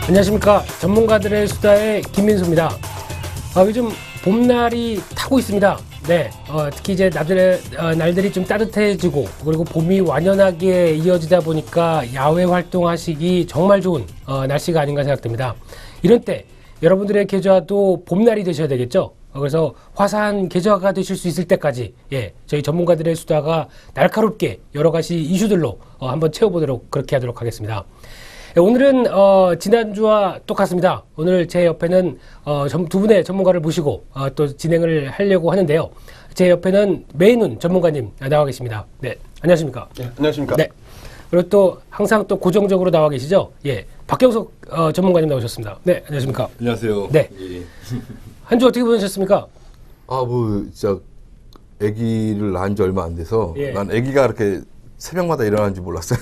안녕하십니까. 전문가들의 수다의 김민수입니다. 요즘 봄날이 타고 있습니다. 네, 특히 이제 날들이 좀 따뜻해지고 그리고 봄이 완연하게 이어지다 보니까 야외 활동하시기 정말 좋은 날씨가 아닌가 생각됩니다. 이런 때 여러분들의 계좌도 봄날이 되셔야 되겠죠. 그래서 화사한 계좌가 되실 수 있을 때까지 저희 전문가들의 수다가 날카롭게 여러 가지 이슈들로 한번 채워보도록 그렇게 하도록 하겠습니다. 오늘은 지난주와 똑같습니다. 오늘 제 옆에는 두 분의 전문가를 모시고 또 진행을 하려고 하는데요. 제 옆에는 메인훈 전문가님 나와 계십니다. 네, 안녕하십니까? 네, 안녕하십니까? 네. 그리고 또 항상 또 고정적으로 나와 계시죠? 예, 박경석 전문가님 나오셨습니다. 네, 안녕하십니까? 안녕하세요. 네. 예. 한 주 어떻게 보내셨습니까? 진짜 아기를 낳은 지 얼마 안 돼서 난 아기가 그렇게 새벽마다 일어나는 줄 몰랐어요.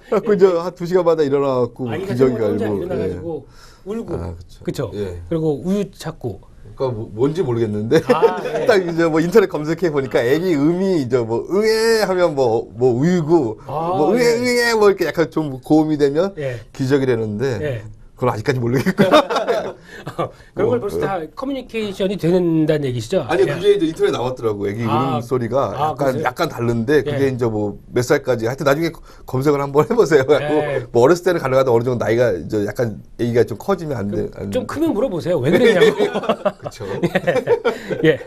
그래서 이제 한 2시간마다 일어나갖고 기저귀 혼자 갈고 일어나가지고 울고, 그렇죠? 예. 그리고 우유 찾고. 그러니까 뭔지 모르겠는데 예. 딱 이제 뭐 인터넷 검색해 보니까 아기 음이 이제 뭐 응애 하면 뭐 우유고 뭐 응애 응애 뭐 이렇게 약간 좀 고음이 되면 기저귀라는데 그건 아직까지 모르겠고. 그런 걸 벌써 다 커뮤니케이션이 된다는 얘기시죠? 아니 그게 이제 인터넷 나왔더라고. 애기 울음 소리가 약간 다른데 그게 이제 뭐 몇 살까지 하여튼 나중에 검색을 한번 해보세요. 뭐 어렸을 때는 가능하다 어느 정도 나이가 이제 약간 애기가 좀 커지면 안 돼. 좀 크면 물어보세요. 왜 그랬냐고. 그렇죠. 예.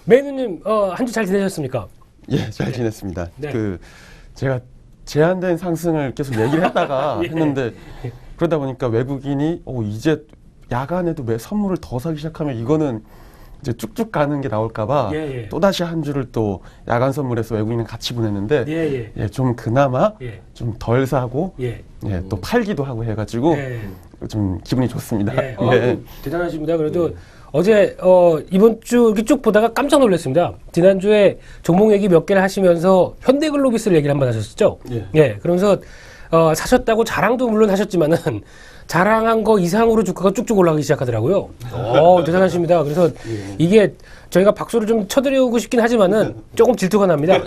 메이누님 한 주 잘 지내셨습니까? 예, 잘 지냈습니다. 네. 제가 제한된 상승을 계속 얘기를 했다가 했는데 그러다 보니까 외국인이 이제 야간에도 선물을 더 사기 시작하면 이거는 이제 쭉쭉 가는 게 나올까봐 또다시 한 주를 또 야간 선물에서 외국인은 같이 보냈는데 좀 그나마 좀 덜 사고 또 팔기도 하고 해가지고 좀 기분이 좋습니다. 대단하십니다. 그래도 어제 이번 주 이렇게 쭉 보다가 깜짝 놀랐습니다. 지난주에 종목 얘기 몇 개를 하시면서 현대글로비스를 얘기를 한번 하셨죠? 그러면서 사셨다고 자랑도 물론 하셨지만은 자랑한 거 이상으로 주가가 쭉쭉 올라가기 시작하더라고요. 대단하십니다. 그래서 이게 저희가 박수를 좀 쳐드리고 싶긴 하지만은 조금 질투가 납니다.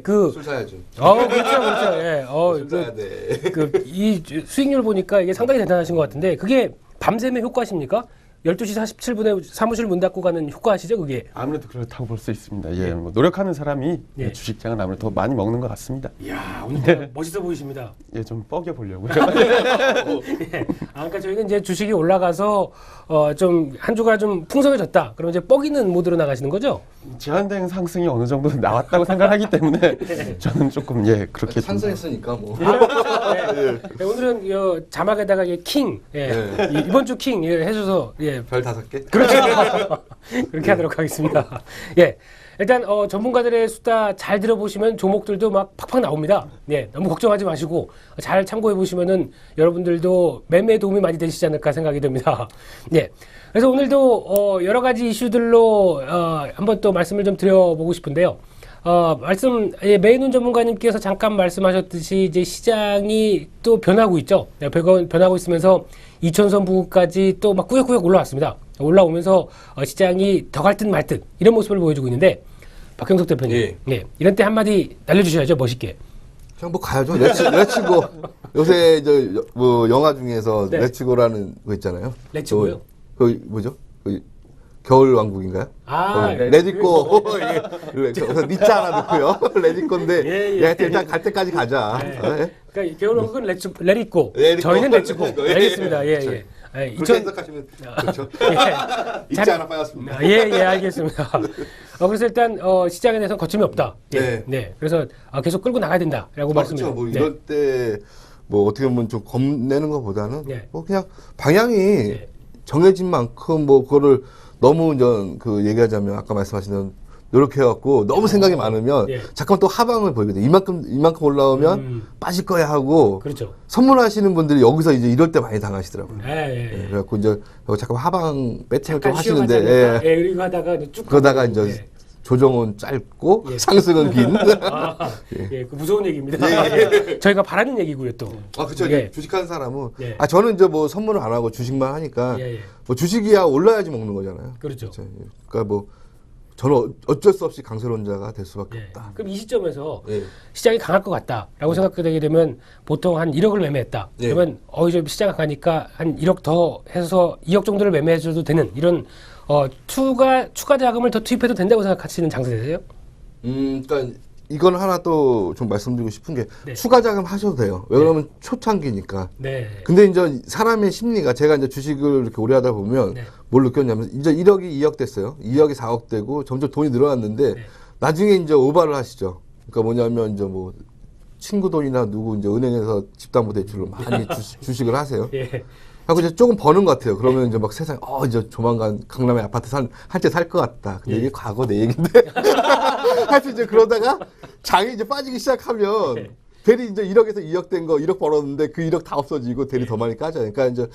술 사야죠. 그렇죠. 술 사야 돼. 이 수익률 보니까 이게 상당히 대단하신 것 같은데 그게 밤샘의 효과십니까? 12시 47분에 사무실 문 닫고 가는 효과시죠, 그게? 아무래도 그렇다고 볼 수 있습니다. 뭐 노력하는 사람이 주식장은 아무래도 더 많이 먹는 것 같습니다. 이야, 오늘 멋있어 보이십니다. 좀 뻐겨 보려고요. 그러니까 저희는 이제 주식이 올라가서 좀 한 주가 좀 풍성해졌다. 그럼 이제 뻐기는 모드로 나가시는 거죠? 제한된 상승이 어느 정도 나왔다고 생각하기 때문에 저는 조금 그렇게 상승했으니까 뭐. 오늘은 자막에다가 킹, 이번 주 킹 해줘서 별 5개? 그렇죠. 그렇게 하도록 하겠습니다. 일단 전문가들의 수다 잘 들어보시면 종목들도 막 팍팍 나옵니다. 너무 걱정하지 마시고 잘 참고해 보시면은 여러분들도 매매에 도움이 많이 되시지 않을까 생각이 듭니다. 그래서 오늘도 여러 가지 이슈들로 한번 또 말씀을 좀 드려보고 싶은데요. 메이눈 전문가님께서 잠깐 말씀하셨듯이 이제 시장이 또 변하고 있죠. 변하고 있으면서 2000선 부근까지 또 막 꾸역꾸역 올라왔습니다. 올라오면서 시장이 더 갈 듯 말 듯 이런 모습을 보여주고 있는데 박경석 대표님, 이런 때 한마디 날려주셔야죠, 멋있게. 그냥 뭐 가야죠. 레츠고. 요새 뭐 영화 중에서 레츠고라는 거 있잖아요. 레츠고요? 그 뭐죠? 겨울 왕국인가요? 레디꼬. 그래서 니자 하나 넣고요. 레디꼬인데 하여튼 일단 갈 때까지 가자. 그러니까 겨울 왕국은 레디꼬. 저희는 레츠고. 알겠습니다. 그렇게 해석하시면 그렇죠. 잊지 않아 빠졌습니다. 알겠습니다. 그래서 일단 시장에 대해서는 거침이 없다. 그래서 계속 끌고 나가야 된다라고 말씀을. 그렇죠. 뭐 이럴 때 뭐 어떻게 보면 좀 겁내는 것보다는 뭐 그냥 방향이 정해진 만큼 뭐 그거를 너무 얘기하자면 아까 말씀하신 대로 노력해갖고 너무 생각이 많으면 잠깐 또 하방을 보이거든요. 이만큼 올라오면 빠질 거야 하고 그렇죠. 선물하시는 분들이 여기서 이제 이럴 때 많이 당하시더라고요. 그래갖고 이제 잠깐 하방 배팅을 좀 하시는데 그리고 하다가 쭉 그러다가 이제 조정은 짧고 상승은 긴. 그 무서운 얘기입니다. 저희가 바라는 얘기고요 또. 그렇죠. 주식하는 사람은 저는 이제 뭐 선물을 안 하고 주식만 하니까 뭐 주식이야 올라야지 먹는 거잖아요. 그렇죠. 그러니까 뭐 저는 어쩔 수 없이 강세론자가 될 수밖에 예. 없다. 그럼 이 시점에서 예. 시장이 강할 것 같다라고 생각되게 되면 보통 한 1억을 매매했다. 예. 그러면 이제 시장 강하니까 한 1억 더 해서 2억 정도를 매매해줘도 되는 이런 추가 자금을 더 투입해도 된다고 생각하시는 장세세요? 그러니까 이건 하나 또 좀 말씀드리고 싶은 게 네. 추가 자금 하셔도 돼요. 왜 그러면 초창기니까. 네. 근데 이제 사람의 심리가 제가 이제 주식을 이렇게 오래 하다 보면 네. 뭘 느꼈냐면 이제 1억이 2억 됐어요. 2억이 4억 되고 점점 돈이 늘어났는데 네. 나중에 이제 오바를 하시죠. 그러니까 뭐냐면 이제 뭐 친구 돈이나 누구 이제 은행에서 집담보대출로 많이 주식을 하세요. 예. 하고 이제 조금 버는 것 같아요. 그러면 이제 막 세상에 이제 조만간 강남에 아파트 한 채 살 것 같다. 근데 이게 과거 내 얘기인데 하여튼 이제 그러다가 장이 이제 빠지기 시작하면 대리 이제 1억에서 2억 된 거 1억 벌었는데 그 1억 다 없어지고 대리 더 많이 까져요. 그러니까 이제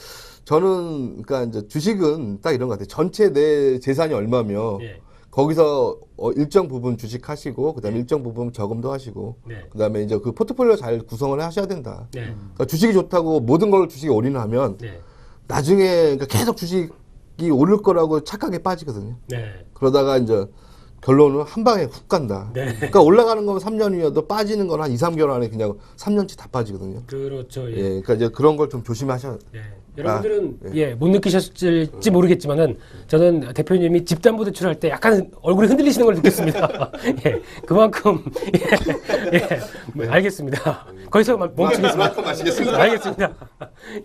저는 그러니까 이제 주식은 딱 이런 것 같아요. 전체 내 재산이 얼마며 예. 거기서 일정 부분 주식하시고 그다음에 일정 부분 저금도 하시고 네. 그다음에 이제 그 포트폴리오 잘 구성을 하셔야 된다. 네. 그러니까 주식이 좋다고 모든 걸 주식에 올인하면 네. 나중에 그러니까 계속 주식이 오를 거라고 착각에 빠지거든요. 네. 그러다가 이제 결론은 한 방에 훅 간다. 네. 그러니까 올라가는 거면 3년이어도 빠지는 건 한 2, 3개월 안에 그냥 3년치 다 빠지거든요. 그렇죠. 예, 그러니까 이제 그런 걸 좀 조심하셔야. 네. 여러분들은 예. 못 느끼셨을지 모르겠지만은 저는 대표님이 집담보대출 할 때 약간 얼굴이 흔들리시는 걸 느꼈습니다. 예, 그만큼 예, 알겠습니다. 거기서 멈추겠습니다. 그만큼 아시겠습니다. 알겠습니다.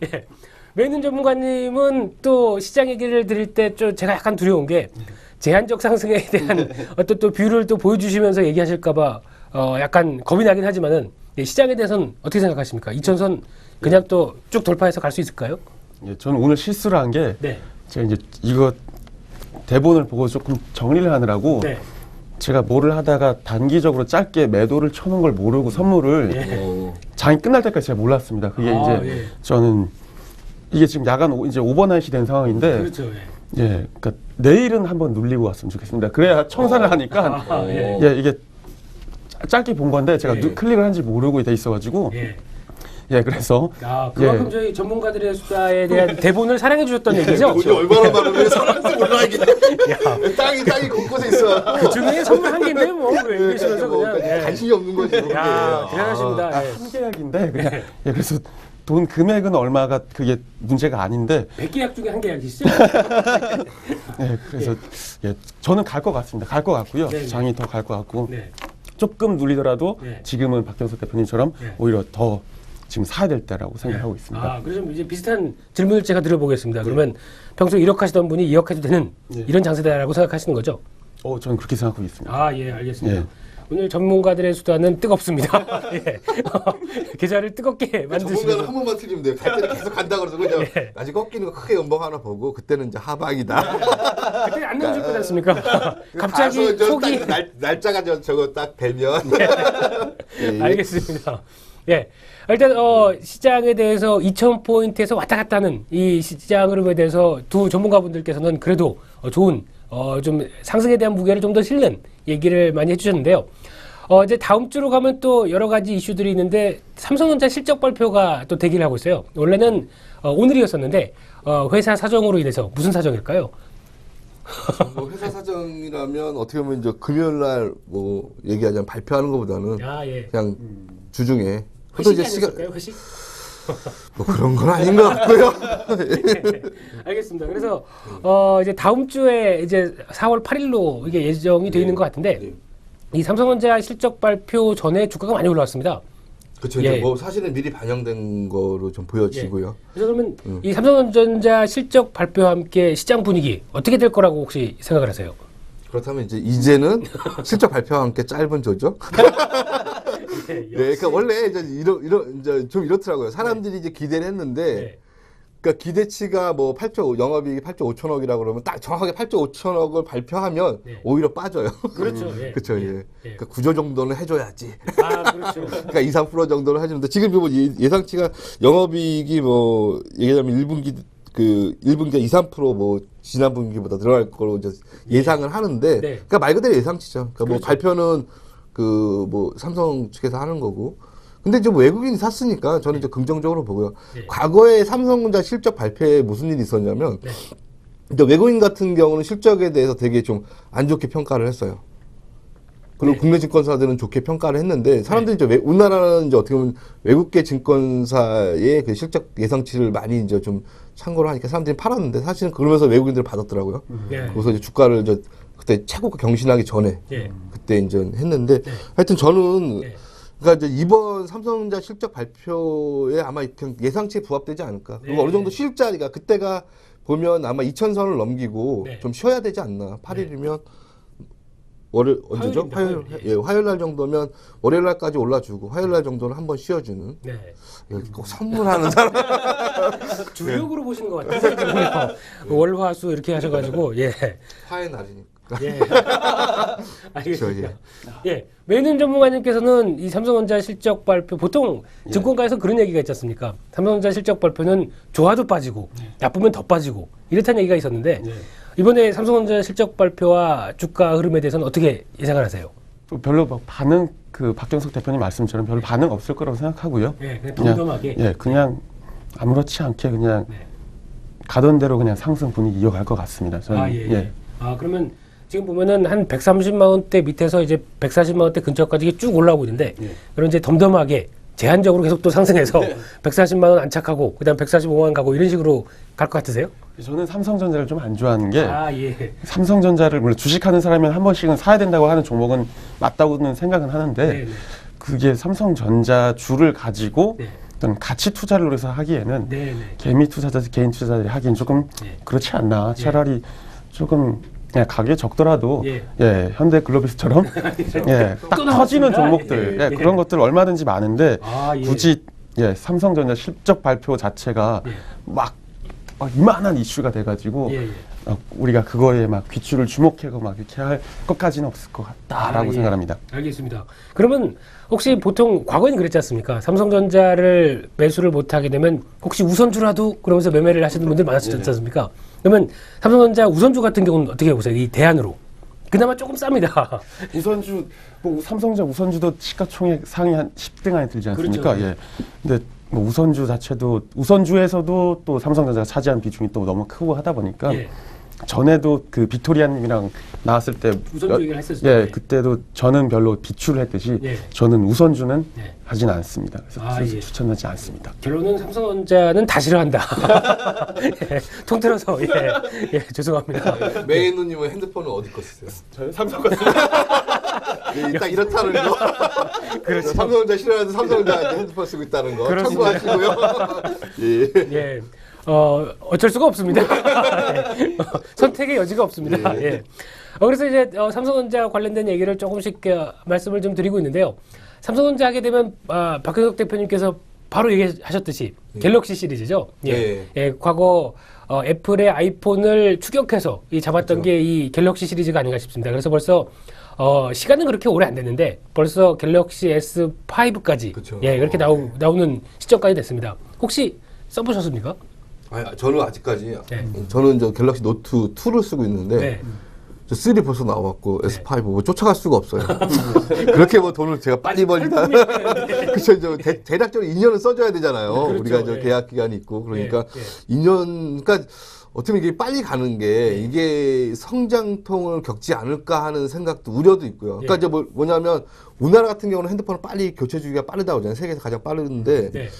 예. 매는 전문가님은 또 시장 얘기를 드릴 때 좀 제가 약간 두려운 게 제한적 상승에 대한 어떤 또 뷰를 또 보여주시면서 얘기하실까봐 약간 겁이 나긴 하지만은 시장에 대해서는 어떻게 생각하십니까? 2000선 그냥 또 쭉 돌파해서 갈 수 있을까요? 예, 저는 오늘 실수를 한 게 네. 제가 이제 이거 대본을 보고 조금 정리를 하느라고 네. 제가 뭐를 하다가 단기적으로 짧게 매도를 쳐놓은 걸 모르고 선물을 예. 장이 끝날 때까지 제가 몰랐습니다. 그게 이제 예. 저는 이게 지금 야간 이제 오버나잇이 된 상황인데 그렇죠. 예. 예, 그러니까 내일은 한번 눌리고 왔으면 좋겠습니다. 그래야 청산을 하니까 예. 예, 이게 짧게 본 건데 제가 예. 클릭을 한지 모르고 돼 있어가지고 예. 예, 그래서 그만큼 저희 전문가들의 수다에 대한 대본을 사랑해 주셨던 얘기죠? 돈이 얼마나 많으면 사람한테 몰라 이게. 땅이 곳곳에 있어. 그 중에 선물 한 개인데 뭐 이러시면서 그냥 예. 관심이 없는 거지. 야, 대단하십니다. 예. 한 계약인데 그냥 예, 그래서 돈 금액은 얼마가 그게 문제가 아닌데 100계약 중에 한 계약이시죠? 예, 그래서 예, 저는 갈 것 같습니다. 갈 것 같고요. 네, 네. 장이 더 갈 것 같고 네. 조금 눌리더라도 네. 지금은 박경석 대표님처럼 네. 오히려 더 지금 사야 될 때라고 생각하고 있습니다. 그래서 이제 비슷한 질문을 제가 드려보겠습니다. 그러면 평소 1억 하시던 분이 2억 해도 되는 이런 장세다라고 생각하시는 거죠? 저는 그렇게 생각하고 있습니다. 예, 알겠습니다. 예. 오늘 전문가들의 수다는 뜨겁습니다. 예. 계좌를 뜨겁게 전문가는 만드시면서 한 번만 틀리면 돼요. 갈 때는 계속 간다 그래서 그냥 예. 나중에 꺾이는 거 크게 연봉 하나 보고 그때는 이제 하방이다. 그때 안 내줄 거지 않습니까? 갑자기 가서 저 속이 딱 날짜가 저거 딱 되면 예. 알겠습니다. 예. 일단 시장에 대해서 2,000포인트에서 왔다 갔다 하는 이 시장 흐름에 대해서 두 전문가분들께서는 그래도 좋은 좀 상승에 대한 무게를 좀 더 실는 얘기를 많이 해주셨는데요. 이제 다음 주로 가면 또 여러 가지 이슈들이 있는데 삼성전자 실적 발표가 또 대기를 하고 있어요. 원래는 오늘이었었는데 회사 사정으로 인해서 무슨 사정일까요? 뭐 회사 사정이라면 어떻게 보면 이제 금요일 날 뭐 얘기하자면 발표하는 것보다는 예. 그냥 주중에 회식이 아니었을까요? 회식? 뭐 그런 건 아닌 것 같고요. 알겠습니다. 그래서 이제 다음 주에 이제 4월 8일로 이게 예정이 되어 있는 것 같은데 이 삼성전자 실적 발표 전에 주가가 많이 올라왔습니다. 그렇죠. 예. 이제 뭐 사실은 미리 반영된 거로 좀 보여지고요. 그래서 그러면 이 삼성전자 실적 발표와 함께 시장 분위기 어떻게 될 거라고 혹시 생각을 하세요? 그렇다면 이제는 실적 발표와 함께 짧은 조정. 네, 그러니까 원래 이제 이제 좀 이렇더라고요. 사람들이 이제 기대를 했는데, 그러니까 기대치가 뭐 영업이익이 8조 5천억이라고 그러면 딱 정확하게 8조 5천억을 발표하면 오히려 빠져요. 그렇죠. 그렇죠. 예. 그러니까 구조 정도는 해줘야지. 그렇죠. 그러니까 2, 3% 정도는 해주는데 지금 뭐 예상치가 영업이익이 뭐 얘기하자면 1분기가 2, 3%뭐 지난 분기보다 늘어날 거로 이제 예상을 하는데, 그러니까 말 그대로 예상치죠. 그러니까 뭐 발표는 뭐 삼성 측에서 하는 거고. 근데 좀 외국인이 샀으니까 저는 이제 긍정적으로 보고요. 과거에 삼성전자 실적 발표에 무슨 일이 있었냐면 근데 외국인 같은 경우는 실적에 대해서 되게 좀 안 좋게 평가를 했어요. 그리고 국내 증권사들은 좋게 평가를 했는데 사람들이 이제 우리나라는 이제 어떻게 보면 외국계 증권사의 그 실적 예상치를 많이 이제 좀 참고를 하니까 사람들이 팔았는데 사실은 그러면서 외국인들을 받았더라고요. 그래서 이제 주가를 이제 그때 최고가 경신하기 전에 그때 이제 했는데 하여튼 저는 그러니까 이제 이번 삼성전자 실적 발표에 아마 그냥 예상치에 부합되지 않을까. 그리고 어느 정도 쉴 자리가 그때가 보면 아마 2000선을 넘기고 좀 쉬어야 되지 않나. 8일이면 월요일 언제죠? 화요일 날 정도면 월요일 날까지 올라주고 화요일 날 정도는 한번 쉬어주는. 꼭 선물하는 사람. 주력으로 보시는 것 같아요. 월화수 이렇게 하셔가지고 화의 날이니까. 알겠습니다. 매는 전문가님께서는 이 삼성전자 실적 발표 보통 증권가에서 그런 얘기가 있지 않습니까? 삼성전자 실적 발표는 좋아도 빠지고 나쁘면 더 빠지고 이렇다는 얘기가 있었는데 이번에 삼성전자 실적 발표와 주가 흐름에 대해서는 어떻게 예상을 하세요? 별로 막 반응 박경석 대표님 말씀처럼 별로 반응 없을 거라고 생각하고요. 그냥 덤덤하게. 그냥 아무렇지 않게 그냥 가던 대로 그냥 상승 분위기 이어갈 것 같습니다. 저는. 그러면 지금 보면은 한 130만 원대 밑에서 이제 140만 원대 근처까지 쭉 올라오고 있는데 그럼 이제 덤덤하게 제한적으로 계속 또 상승해서 140만 원 안착하고 그다음 145만 원 가고 이런 식으로 갈 것 같으세요? 저는 삼성전자를 좀 안 좋아하는 게 삼성전자를 물론 주식하는 사람이면 한 번씩은 사야 된다고 하는 종목은 맞다고는 생각은 하는데 그게 삼성전자 주를 가지고 어떤 가치 투자를 해서 하기에는 개미 투자자, 개인 투자자들이 하기엔 조금 그렇지 않나. 차라리 조금 가격이 적더라도 현대글로비스처럼 딱 터지는 종목들 그런 것들 얼마든지 많은데 굳이 삼성전자 실적 발표 자체가 막 이만한 이슈가 돼가지고 우리가 그거에 막 귀추를 주목하고 막 이렇게 할 것까지는 없을 것 같다라고 생각합니다. 알겠습니다. 그러면 혹시 보통 과거에는 그랬지 않습니까? 삼성전자를 매수를 못하게 되면 혹시 우선주라도 그러면서 매매를 하시는 분들 많았지 않습니까? 그러면 삼성전자 우선주 같은 경우는 어떻게 보세요? 이 대안으로. 그나마 조금 쌉니다. 우선주, 삼성전자 우선주도 시가총액 상위 한 10등 안에 들지 않습니까? 그렇죠. 근데 우선주 자체도, 우선주에서도 또 삼성전자가 차지한 비중이 또 너무 크고 하다 보니까 전에도 그 빅토리아님이랑 나왔을 때 우선주 얘기를 했었죠. 그때도 저는 별로 비추를 했듯이 저는 우선주는 하진 않습니다. 그래서 추천하지 않습니다. 결론은 삼성전자는 다 싫어한다. 통틀어서 죄송합니다. 메이누님은 핸드폰은 어디 거 쓰세요? 저는 삼성 거 씁니다. 딱 이렇다는 거. 그렇죠. 삼성전자 싫어하는 삼성전자 핸드폰 쓰고 있다는 거 참고하시고요. 어쩔 수가 없습니다. 선택의 여지가 없습니다. 그래서 이제 삼성전자 관련된 얘기를 조금씩 말씀을 좀 드리고 있는데요. 삼성전자 하게 되면 박근석 대표님께서 바로 얘기하셨듯이 갤럭시 시리즈죠. 과거 애플의 아이폰을 추격해서 잡았던 게 이 갤럭시 시리즈가 아닌가 싶습니다. 그래서 벌써 시간은 그렇게 오래 안 됐는데 벌써 갤럭시 S5까지 그렇게 나오는 시점까지 됐습니다. 혹시 써보셨습니까? 저는 아직까지 저는 저 갤럭시 노트 2를 쓰고 있는데 저 3 벌써 나왔고 S5 뭐 쫓아갈 수가 없어요. 그렇게 뭐 돈을 제가 빨리 벌리다. 그렇죠. 대략적으로 2년은 써줘야 되잖아요. 그렇죠. 우리가 저 계약 기간이 있고 그러니까 2년 그러니까 어떻게 보면 이게 빨리 가는 게 이게 성장통을 겪지 않을까 하는 생각도 우려도 있고요. 그러니까 이제 뭐냐면 우리나라 같은 경우는 핸드폰을 빨리 교체 주기가 빠르다고 하잖아요. 세계에서 가장 빠른데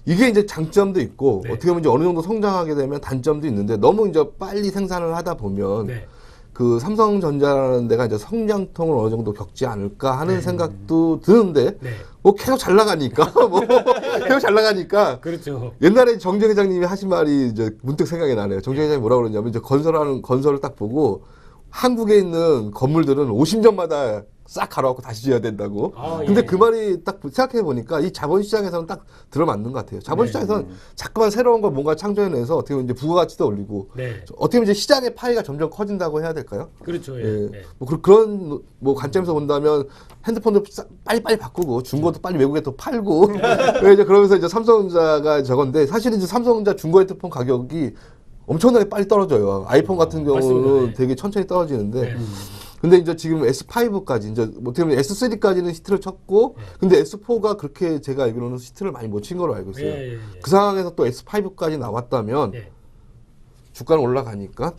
이게 이제 장점도 있고 어떻게 보면 이제 어느 정도 성장하게 되면 단점도 있는데 너무 이제 빨리 생산을 하다 보면 그 삼성전자라는 데가 이제 성장통을 어느 정도 겪지 않을까 하는 생각도 드는데 뭐 계속 잘 나가니까 계속 잘 나가니까 그렇죠. 옛날에 정재 회장님이 하신 말이 이제 문득 생각이 나네요. 정재 회장이 뭐라고 그러냐면 이제 건설을 딱 보고 한국에 있는 건물들은 50년마다 싹 갈아엎고 다시 지어야 된다고. 근데 그 말이 딱 생각해 보니까 이 자본시장에서는 딱 들어맞는 것 같아요. 자본시장에서는 자꾸만 새로운 걸 뭔가 창조해내서 어떻게 보면 이제 부가가치도 올리고 어떻게 보면 이제 시장의 파이가 점점 커진다고 해야 될까요? 그렇죠. 뭐 그런 뭐 관점에서 본다면 핸드폰도 빨리 바꾸고 중고도 빨리 외국에 또 팔고 이제 그러면서 이제 삼성전자가 저건데 사실은 이제 삼성전자 중고 핸드폰 가격이 엄청나게 빨리 떨어져요. 아이폰 같은 경우는 되게 천천히 떨어지는데. 근데 이제 지금 S5까지, 이제 어떻게 보면 S3까지는 히트를 쳤고, 근데 S4가 그렇게 제가 알기로는 히트를 많이 못 친 걸로 알고 있어요. 그 상황에서 또 S5까지 나왔다면, 주가는 올라가니까.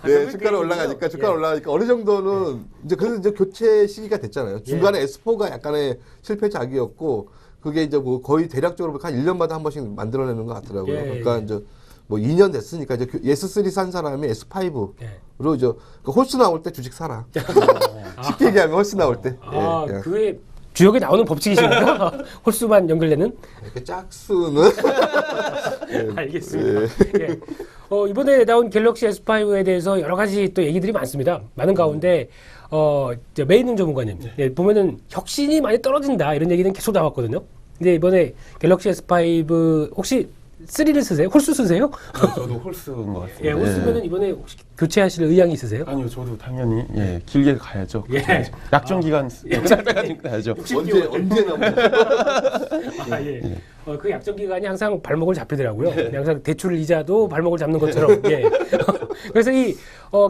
네, 주가는 올라가니까 어느 정도는 이제 그래서 이제 교체 시기가 됐잖아요. 중간에 S4가 약간의 실패작이었고 그게 이제 뭐 거의 대략적으로 한 1년마다 한 번씩 만들어내는 것 같더라고요. 그러니까 이제 뭐 2년 됐으니까 이제 S3 산 사람이 S5로 이제 그 홀수 나올 때 주식 사라. 쉽게 얘기하면 홀수 나올 때. 그게 주역에 나오는 법칙이십니까? 홀수만 연결되는? 이렇게 짝수는 알겠습니다. 이번에 나온 갤럭시 S5에 대해서 여러 가지 또 얘기들이 많습니다. 많은 가운데 이제 메이는 전문가님 보면은 혁신이 많이 떨어진다 이런 얘기는 계속 나왔거든요. 근데 이번에 갤럭시 S5 혹시 3를 쓰세요? 홀수 쓰세요? 저도 홀수인 것 같습니다. 홀수면은 이번에 혹시 교체하실 의향이 있으세요? 아니요, 저도 당연히 길게 가야죠. 약정 기간 짧게까지 가야죠. 언제 나오냐? 그 약정 기간이 항상 발목을 잡히더라고요. 항상 대출 이자도 발목을 잡는 것처럼. 그래서 이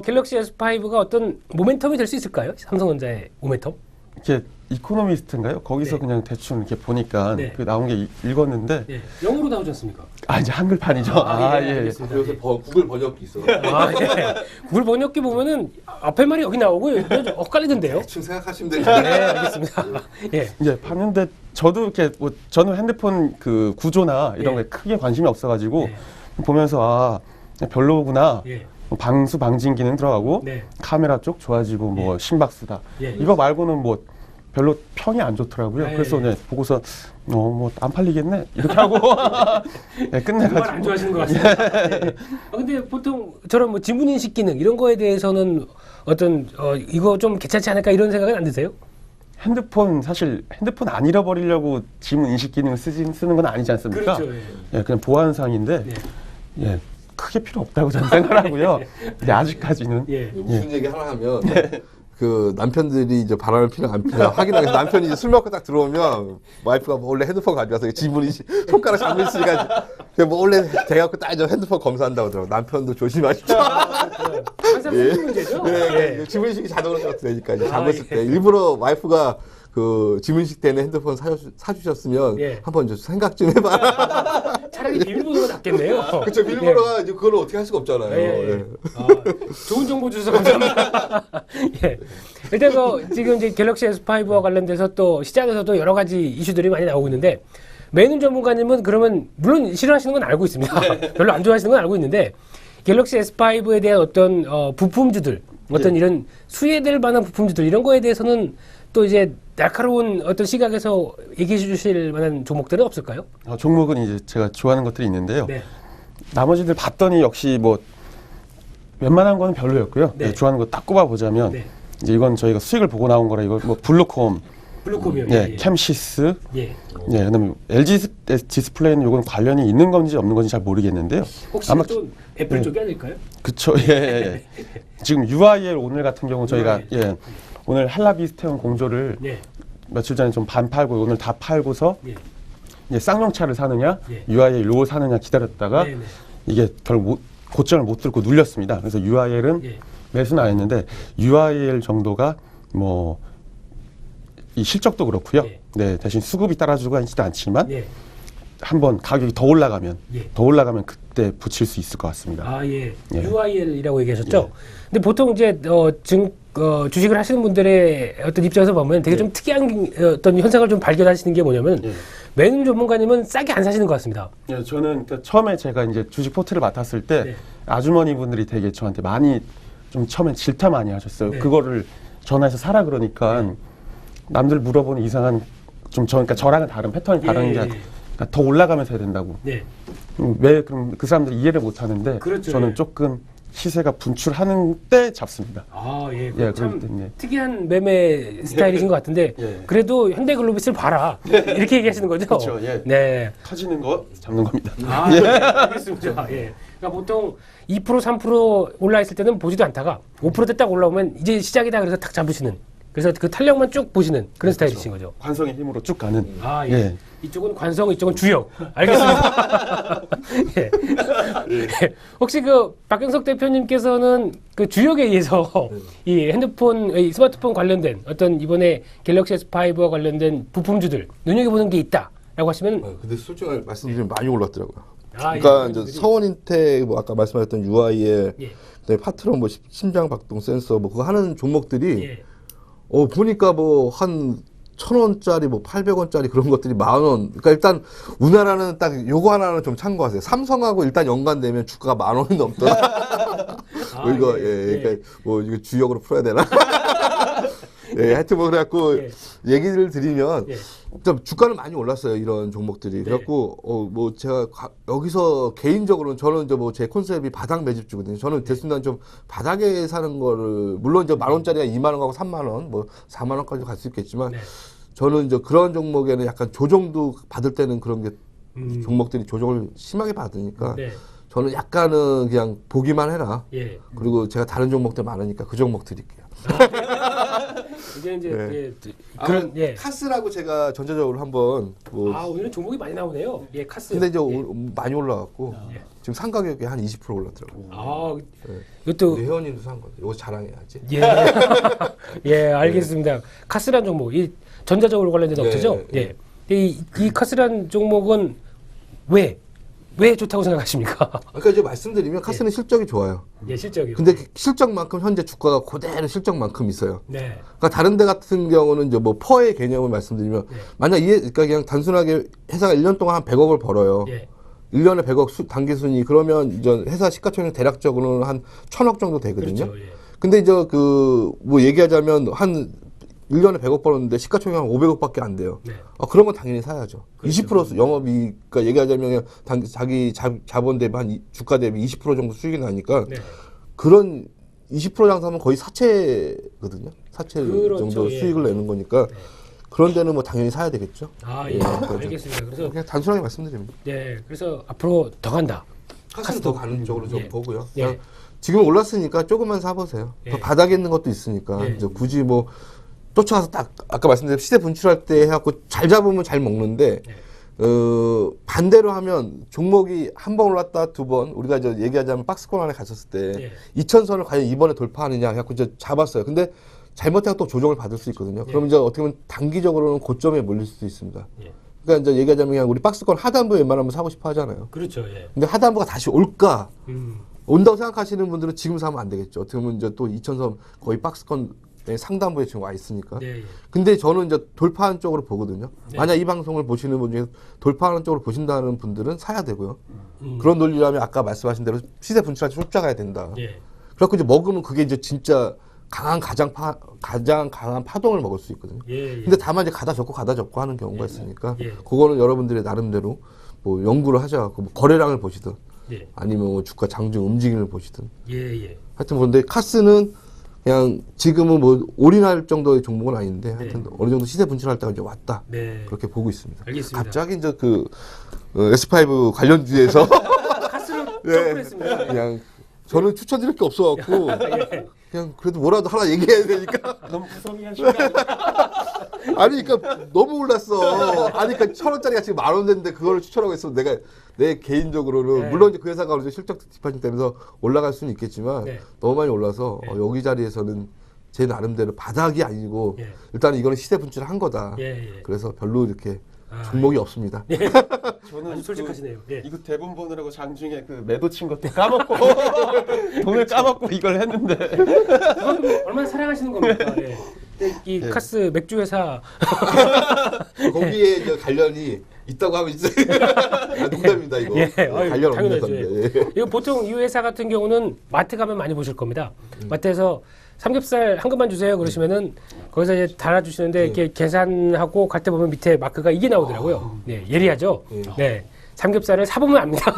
갤럭시 S5가 어떤 모멘텀이 될 수 있을까요? 삼성전자의 모멘텀? 이렇게 이코노미스트인가요? 거기서 그냥 대충 이렇게 보니까 그 나온 게 읽었는데 영어로 나오지 않습니까? 이제 한글판이죠. 요새 구글 번역기 있어요. 구글 번역기 보면은 앞에 말이 여기 나오고 엇갈리던데요. 대충 생각하시면 되죠. 알겠습니다. 이제 봤는데 저도 이렇게 뭐 저는 핸드폰 그 구조나 이런 거에 크게 관심이 없어가지고 보면서 별로구나. 방수 방진 기능 들어가고 카메라 쪽 좋아지고 뭐 심박수다. 이거 말고는 뭐 별로 평이 안 좋더라고요. 그래서 보고서 뭐 안 팔리겠네 이렇게 하고 끝내가지고. 정말 안 좋아하시는 것 같습니다. 근데 보통 저런 뭐 지문 인식 기능 이런 거에 대해서는 어떤 이거 좀 괜찮지 않을까 이런 생각은 안 드세요? 사실 핸드폰 안 잃어버리려고 지문 인식 기능을 쓰는 건 아니지 않습니까? 그렇죠. 그냥 보안상인데 크게 필요 없다고 저는 생각하고요. 근데 아직까지는 무슨 얘기 하나 하면 그 남편들이 이제 바람을 피나 안 피나 확인하기 위해서 남편이 이제 술 먹고 딱 들어오면 와이프가 몰래 핸드폰 가져와서 지문이 손가락 잡고 있으니까 몰래 대갖고 딱 이제 핸드폰 검사한다고 하더라고. 남편도 조심하십시오. 항상 큰 문제죠. 지문인식이 자동으로 되니까 이제 잠었을 때 일부러 와이프가 그 지문식 되는 핸드폰 사주셨으면 한번 좀 생각 좀 해봐. 차라리 비밀번호가 낫겠네요. 그렇죠. 비밀번호가 이제 그걸 어떻게 할 수가 없잖아요. 좋은 정보 주셔서 감사합니다. 일단 지금 이제 갤럭시 S5와 관련돼서 또 시장에서도 여러 가지 이슈들이 많이 나오고 있는데 매는 전문가님은 그러면 물론 싫어하시는 건 알고 있습니다. 별로 안 좋아하시는 건 알고 있는데 갤럭시 S5에 대한 어떤 부품주들 어떤 이런 수혜될 만한 부품주들 이런 거에 대해서는 또 이제 날카로운 어떤 시각에서 얘기해 주실 만한 종목들은 없을까요? 종목은 이제 제가 좋아하는 것들이 있는데요. 나머지들 봤더니 역시 뭐 웬만한 거는 별로였고요. 좋아하는 거 딱 꼽아보자면 이제 이건 저희가 수익을 보고 나온 거라 이거 뭐 블루콤이요. 캠시스. 그다음에 LG 디스플레이는 이건 관련이 있는 건지 없는 건지 잘 모르겠는데요. 혹시 아마 또 애플 쪽이 아닐까요? 그렇죠. 지금 UIL 오늘 같은 경우 저희가 오늘 한라비스테온 공조를 며칠 전에 좀 반 팔고 오늘 다 팔고서 쌍용차를 사느냐 UIL 요거 사느냐 기다렸다가 이게 결국 고점을 못 들고 눌렸습니다. 그래서 UIL은 매수는 안 했는데 UIL 정도가 뭐 이 실적도 그렇고요. 대신 수급이 따라주고 있지도 않지만 한번 가격이 더 올라가면 그때 붙일 수 있을 것 같습니다. UIL이라고 얘기하셨죠. 근데 보통 이제 주식을 하시는 분들의 어떤 입장에서 보면 되게 좀 특이한 어떤 현상을 좀 발견하시는 게 뭐냐면 매는 전문가님은 싸게 안 사시는 것 같습니다. 저는 그러니까 처음에 제가 이제 주식 포트를 맡았을 때 아주머니 분들이 되게 저한테 많이 좀 처음엔 질타 많이 하셨어요. 그거를 전화해서 사라 그러니까 남들 물어보는 이상한 그러니까 저랑은 다른 패턴이 다른 게 그러니까 더 올라가면서 해야 된다고. 왜 그럼 그 사람들이 이해를 못 하는데 저는 조금 시세가 분출하는 때 잡습니다. 참 특이한 매매 스타일이신 것 같은데 그래도 현대글로비스를 봐라 이렇게 얘기하시는 거죠? 그렇죠. 터지는 거 잡는 겁니다. 알겠습니다. 그러니까 보통 2% 3% 올라 있을 때는 보지도 않다가 5%대 딱 올라오면 이제 시작이다 그래서 탁 잡으시는. 그래서 그 탄력만 쭉 보시는 그런 스타일이신 거죠. 관성의 힘으로 쭉 가는. 이쪽은 관성, 이쪽은 주역. 알겠습니다. 혹시 그 박경석 대표님께서는 그 주역에 의해서 이 핸드폰, 이 스마트폰 관련된 어떤 이번에 갤럭시 S5와 관련된 부품주들 눈여겨보는 게 있다라고 하시면. 근데 솔직히 말씀드리면 많이 올랐더라고요. 그러니까 이제 서원인텍 뭐 아까 말씀하셨던 UIL, 예. 그다음에 파트론 뭐 심장 박동 센서 뭐 그거 하는 종목들이 예. 보니까 뭐 한 1,000원짜리 뭐 800원짜리 그런 것들이 10,000원. 그러니까 일단 우리나라는 딱 요거 하나는 좀 참고하세요. 삼성하고 일단 연관되면 주가가 10,000원이 넘더라. 뭐 이거 그러니까 뭐 이거 주역으로 풀어야 되나? 예, 하여튼 뭐 그래갖고 얘기를 드리면 좀 주가는 많이 올랐어요, 이런 종목들이. 그래갖고 뭐 제가 여기서 개인적으로는 저는 이제 뭐 제 컨셉이 바닥 매집주거든요. 저는 대순간 좀 바닥에 사는 거를 물론 이제 10,000원짜리가 20,000원하고 30,000원, 뭐 40,000원까지 갈 수 있겠지만 저는 이제 그런 종목에는 약간 조정도 받을 때는 그런 게 종목들이 조정을 심하게 받으니까 저는 약간은 그냥 보기만 해라. 그리고 제가 다른 종목들 많으니까 그 종목 드릴게요. 이제 이제 그런 카스라고 제가 전체적으로 한번 뭐 오늘은 종목이 많이 나오네요. 카스. 근데 이제 많이 올라갔고 지금 상 가격이 한 20% 올랐더라고요. 이것도 회원님도 산 거죠. 이거 자랑해야지. 예, 알겠습니다. 카스란 종목, 이 전자적으로 관련된 업체죠. 이 카스란 종목은 왜 좋다고 생각하십니까? 그러니까 이제 말씀드리면 카스는 실적이 좋아요. 실적이. 근데 실적만큼 현재 주가가 그대로 실적만큼 있어요. 그러니까 다른 데 같은 경우는 이제 뭐 퍼의 개념을 말씀드리면 만약 그러니까 그냥 단순하게 회사가 1년 동안 한 100억을 벌어요. 1년에 100억 단기 순위 그러면 이제 회사 시가총액 대략적으로는 한 1,000억 정도 되거든요. 그렇죠, 근데 이제 뭐 얘기하자면 한 1년에 100억 벌었는데 시가총액 한 500억밖에 안 돼요. 그러면 당연히 사야죠. 그렇죠. 20% 영업이익, 그러니까 얘기하자면 자기 자본 대비 한 주가 대비 20% 정도 수익이 나니까 그런 20% 장사하면 거의 사채거든요. 사채 정도 수익을 내는 거니까 그런 데는 뭐 당연히 사야 되겠죠. 알겠습니다. 그래서 그냥 단순하게 말씀드립니다. 그래서 앞으로 더 간다. 카스는 더 가는 쪽으로 좀 보고요. 지금 올랐으니까 조금만 사보세요. 더 바닥에 있는 것도 있으니까 이제 굳이 뭐 쫓아가서 딱 아까 말씀드린 시세 분출할 때 해갖고 잘 잡으면 잘 먹는데 반대로 하면 종목이 한 번 올랐다 두 번 우리가 이제 얘기하자면 박스권 안에 갇혔을 때 2,000선을 과연 이번에 돌파하느냐 해갖고 이제 잡았어요. 근데 잘못해서 또 조정을 받을 수 있거든요. 그럼 이제 어떻게 보면 단기적으로는 고점에 몰릴 수도 있습니다. 그러니까 이제 얘기하자면 그냥 우리 박스권 하단부 웬만하면 사고 싶어 하잖아요. 그렇죠. 근데 하단부가 다시 올까? 온다고 생각하시는 분들은 지금 사면 안 되겠죠. 어떻게 보면 이제 또 2,000선 거의 박스권 상단부에 지금 와 있으니까. 근데 저는 이제 돌파하는 쪽으로 보거든요. 만약 이 방송을 보시는 분 중에 돌파하는 쪽으로 보신다는 분들은 사야 되고요. 그런 논리라면 아까 말씀하신 대로 시세 분출할 때 쫓아가야 된다. 그래갖고 이제 먹으면 그게 이제 진짜 가장 강한 파동을 먹을 수 있거든요. 근데 다만 이제 가다 접고 하는 경우가 있으니까 그거는 여러분들의 나름대로 뭐 연구를 하셔갖고 뭐 거래량을 보시든 아니면 뭐 주가 장중 움직임을 보시든 하여튼 그런데 카스는 그냥 지금은 뭐 올인할 정도의 종목은 아닌데 하여튼 어느 정도 시세 분출할 때가 이제 왔다 그렇게 보고 있습니다. 알겠습니다. 갑자기 이제 그 S5 관련주에서 카스를 점프했습니다. 그냥 저는 추천드릴 게 없어갖고 그냥 그래도 뭐라도 하나 얘기해야 되니까 너무 구성이한 시간. 아니 그러니까 너무 올랐어. 아니 그러니까 1,000원짜리가 지금 10,000원 됐는데 그거를 추천하고 있으면 내가 내 개인적으로는 물론 이제 그 회사가 이제 실적 뒷받침 되면서 올라갈 수는 있겠지만 너무 많이 올라서 여기 자리에서는 제 나름대로 바닥이 아니고 일단 이거는 시세 분출을 한 거다. 그래서 별로 이렇게 종목이 없습니다. 저는 아주 솔직하시네요. 이거 대본 보느라고 장중에 그 매도 친 것도 까먹고 돈을 까먹고 이걸 했는데 그건 뭐 얼마나 사랑하시는 겁니까? 이 카스 맥주 회사 거기에 이제 관련이 있다고 하면 이제 농담입니다 이거. 관련 없는 건데. 이거 보통 이 회사 같은 경우는 마트 가면 많이 보실 겁니다. 마트에서 삼겹살 한 근만 주세요 그러시면은 거기서 이제 달아주시는데 이렇게 계산하고 갈 때 보면 밑에 마크가 이게 나오더라고요. 예리하죠. 삼겹살을 사보면 압니다.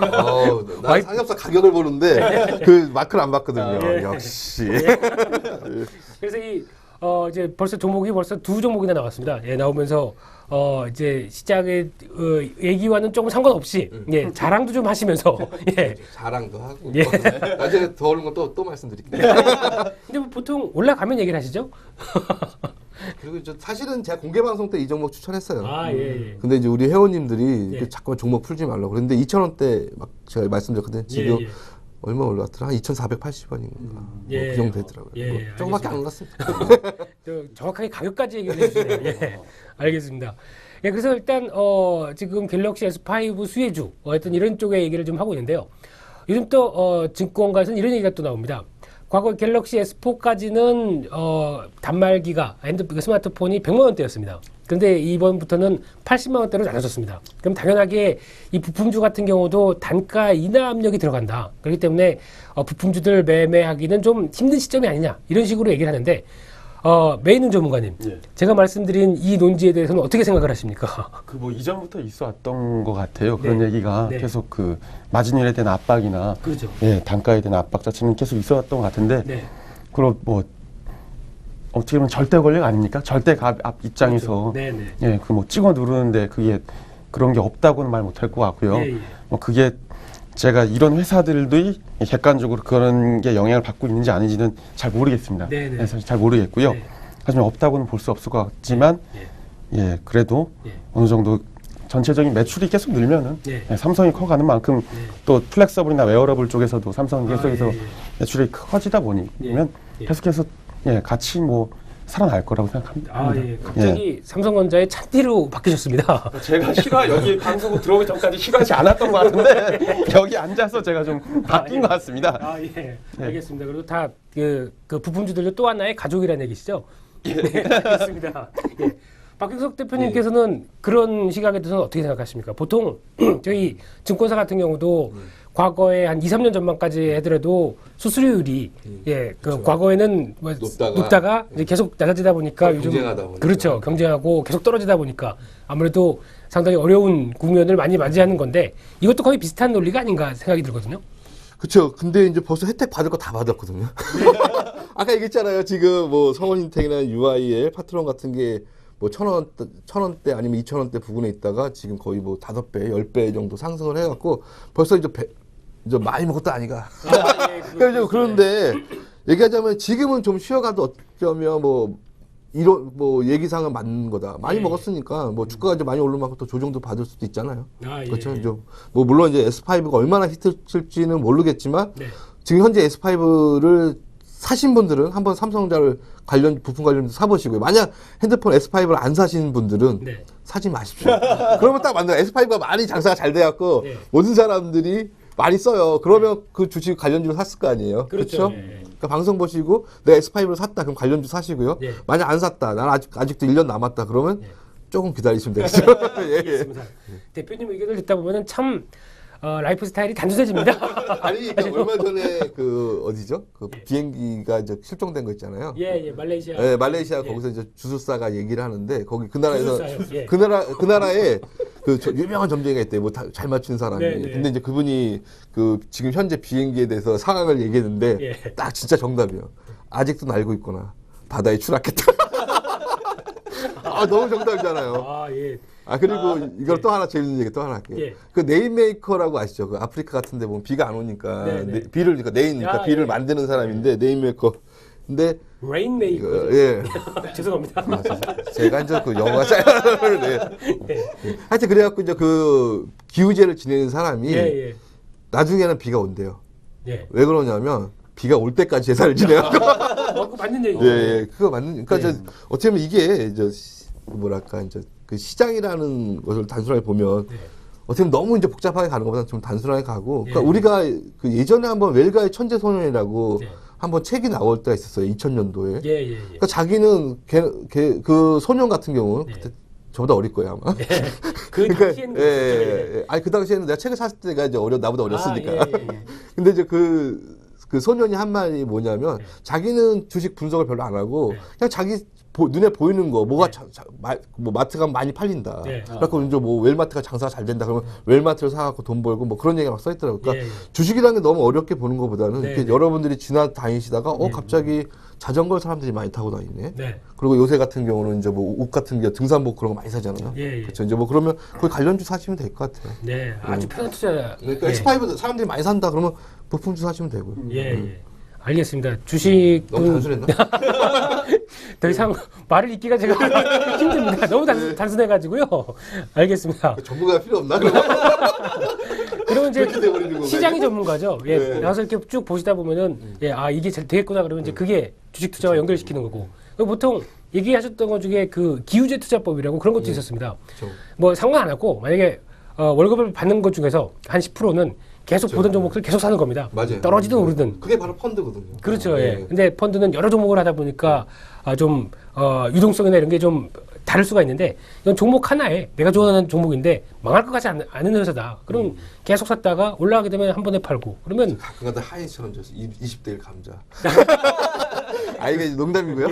난 삼겹살 가격을 보는데 그 마크를 안 봤거든요. 역시. 그래서 이제 벌써 종목이 벌써 두 종목이나 나왔습니다. 나오면서 이제 시장의 얘기와는 조금 상관없이 자랑도 좀 하시면서 자랑도 하고 나중에 더 어려운 건 또 말씀드릴게요. 근데 뭐 보통 올라가면 얘기를 하시죠? 그리고 사실은 제가 공개 방송 때 이 종목 추천했어요. 근데 이제 우리 회원님들이 자꾸만 종목 풀지 말라고 그랬는데 2,000원대 막 제가 말씀드렸거든요. 지금 얼마 올랐더라? 한 2,480원인가. 그 정도 되더라고요. 조금밖에 안 올랐습니다. 정확하게 가격까지 얘기를 해주시네요. 알겠습니다. 예, 그래서 일단 지금 갤럭시 S5 수혜주 어떤 이런 쪽의 얘기를 좀 하고 있는데요. 요즘 또 증권가에서는 이런 얘기가 또 나옵니다. 과거 갤럭시 S4까지는 단말기가 스마트폰이 100만 원대였습니다. 그런데 이번부터는 80만 원대로 나눠졌습니다. 그럼 당연하게 이 부품주 같은 경우도 단가 인하 압력이 들어간다. 그렇기 때문에 부품주들 매매하기는 좀 힘든 시점이 아니냐 이런 식으로 얘기를 하는데 메이는 전문가님, 예. 제가 말씀드린 이 논지에 대해서는 어떻게 생각을 하십니까? 그 뭐 이전부터 있어왔던 것 같아요. 그런 네. 얘기가 네. 계속 그 마진율에 대한 압박이나 그렇죠. 예, 단가에 대한 압박 자체는 계속 있어왔던 것 같은데 네. 그럼 뭐 어떻게 보면 절대 권력 아닙니까? 절대 갑 입장에서 그렇죠. 네, 네. 예, 그 뭐 찍어 누르는데 그게 그런 게 없다고는 말 못할 것 같고요. 예, 예. 뭐 그게 제가 이런 회사들도 객관적으로 그런 게 영향을 받고 있는지 아닌지는 잘 모르겠습니다. 네, 네. 예, 사실 잘 모르겠고요. 네. 하지만 없다고는 볼 수 없을 것 같지만 예, 그래도 어느 정도 전체적인 매출이 계속 늘면은 예. 예, 삼성이 커가는 만큼 또 플렉서블이나 웨어러블 쪽에서도 삼성이 계속해서 예, 예. 매출이 커지다 보면 예. 계속해서 같이 뭐 살아날 거라고 생각합니다. 아, 예. 갑자기 삼성전자의 찬티로 바뀌셨습니다. 제가 여기 방송 들어오기 전까지 싫어하지 않았던 것 같은데 여기 앉아서 제가 좀 바뀐 것 같습니다. 아, 예. 알겠습니다. 그리고 다 그 부품주들도 또 하나의 가족이라는 얘기시죠? 네, 알겠습니다. 예. 박경석 대표님께서는 그런 시각에 대해서는 어떻게 생각하십니까? 보통 저희 증권사 같은 경우도 과거에 한 2, 3년 전만까지 하더라도 수수료율이 그렇죠. 과거에는 뭐 높다가 이제 계속 낮아지다 보니까 요즘 경쟁하다 보니까. 그렇죠. 경쟁하고 계속 떨어지다 보니까 아무래도 상당히 어려운 국면을 많이 맞이하는 건데 이것도 거의 비슷한 논리가 아닌가 생각이 들거든요. 그렇죠. 근데 이제 벌써 혜택 받을 거 다 받았거든요. 아까 얘기했잖아요. 지금 뭐 성원인텍이나 UIL, 파트론 같은 게 뭐 1,000원대 아니면 2,000원대 부근에 있다가 지금 거의 뭐 5배, 10배 정도 상승을 해갖고 벌써 이제 많이 먹었다 아니가. 그러니까 그런데 얘기하자면 지금은 좀 쉬어가도 어쩌면 뭐 이런 뭐 얘기상은 맞는 거다. 많이 먹었으니까 뭐 주가가 이제 많이 오를 만큼 또 조정도 받을 수도 있잖아요. 그렇죠. 이제 뭐 물론 이제 S5가 얼마나 히트 칠지는 모르겠지만 지금 현재 S5를 사신 분들은 한번 삼성전자를 부품 관련 사보시고요. 만약 핸드폰 S5를 안 사신 분들은 사지 마십시오. 그러면 딱 맞는 거예요. S5가 많이 장사가 잘 돼갖고 모든 사람들이 많이 써요. 그러면 그 주식 관련주를 샀을 거 아니에요. 그렇죠? 그러니까 방송 보시고 내가 S5를 샀다. 그럼 관련주 사시고요. 만약 안 샀다. 난 아직도 1년 남았다. 그러면 조금 기다리시면 되겠죠. 알겠습니다. 대표님 의견을 듣다 보면은 참 라이프 스타일이 단순해집니다. 아니, 그러니까 얼마 전에 그 어디죠? 그 비행기가 이제 실종된 거 있잖아요. 말레이시아. 네, 말레이시아 거기서 이제 주술사가 얘기를 하는데 거기 그 나라에서 주술사요? 그 나라에 그 유명한 점쟁이가 있대요. 뭐 잘 맞춘 사람이. 근데 이제 그분이 그 지금 현재 비행기에 대해서 상황을 얘기했는데 딱 진짜 정답이에요. 아직도 날고 있구나. 바다에 추락했다. 아, 너무 정답이잖아요. 그리고 이걸 또 하나 재밌는 얘기 또 하나 할게요. 그 네임메이커라고 아시죠? 그 아프리카 같은 데 보면 비가 안 오니까 비를 그러니까 그러니까 비를 만드는 사람인데 네임메이커. 근데 레인메이커. 죄송합니다. 제가 이제 그 영어가 짧아요. 하여튼 그래갖고 이제 그 기우제를 지내는 사람이 나중에는 비가 온대요. 왜 그러냐면 비가 올 때까지 제사를 지내요. 그거 맞는 얘기죠. 그거 맞는. 그러니까 이제 어떻게 보면 이게 이제 뭐랄까 이제 그 시장이라는 것을 단순하게 보면 어떻게 보면 너무 이제 복잡하게 가는 것보다 좀 단순하게 가고. 그러니까 우리가 그 예전에 한번 웰가의 천재소년이라고 한번 책이 나올 때가 있었어요. 2000년도에. 그러니까 자기는 그 소년 같은 경우는 그때 저보다 어릴 거예요 아마. 그 당시에는 아니 그 당시에는 내가 책을 샀을 때가 이제 나보다 어렸으니까. 근데 이제 그 소년이 한 말이 뭐냐면 자기는 주식 분석을 별로 안 하고 그냥 자기 눈에 보이는 거 뭐가 뭐 마트 가면 많이 팔린다. 그래갖고 이제 뭐 웰마트가 장사가 잘 된다. 그러면 웰마트를 사갖고 돈 벌고 뭐 그런 얘기가 막 써있더라고요. 그러니까 주식이라는 게 너무 어렵게 보는 것보다는 이렇게 여러분들이 지나다니시다가 갑자기 자전거 사람들이 많이 타고 다니네. 그리고 요새 같은 경우는 이제 뭐 옷 같은 게 등산복 그런 거 많이 사잖아요. 그렇죠. 이제 뭐 그러면 거기 관련주 사시면 될 것 같아요. 아주 편한 투자. 그러니까 S5 사람들이 많이 산다 그러면 부품주 사시면 되고요. 알겠습니다. 주식 너무 단순했나? 더 이상 말을 잇기가 제가 힘듭니다. 너무 단순해가지고요. 알겠습니다. 전문가가 필요 없나? 그러면 이제 시장이 전문가죠. 나와서 이렇게 쭉 보시다 보면은 이게 잘 되겠구나 그러면 이제 그게 주식 투자와 연결시키는 거고. 보통 얘기하셨던 것 중에 그 기후제 투자법이라고 그런 것도 있었습니다. 그렇죠. 뭐 상관 안 하고 만약에 월급을 받는 것 중에서 한 10%는 계속 그렇죠. 보던 종목들 계속 사는 겁니다. 맞아요. 떨어지든 오르든. 그게 바로 펀드거든요. 그렇죠. 네. 예. 근데 펀드는 여러 종목을 하다 보니까 좀 유동성이나 이런 게 좀 다를 수가 있는데 이건 종목 하나에 내가 좋아하는 종목인데 망할 것 같지 않은 회사다. 그럼 계속 샀다가 올라가게 되면 한 번에 팔고 그러면 가끔가다 하이처럼 20대 1 감자. 아 이게 농담이고요.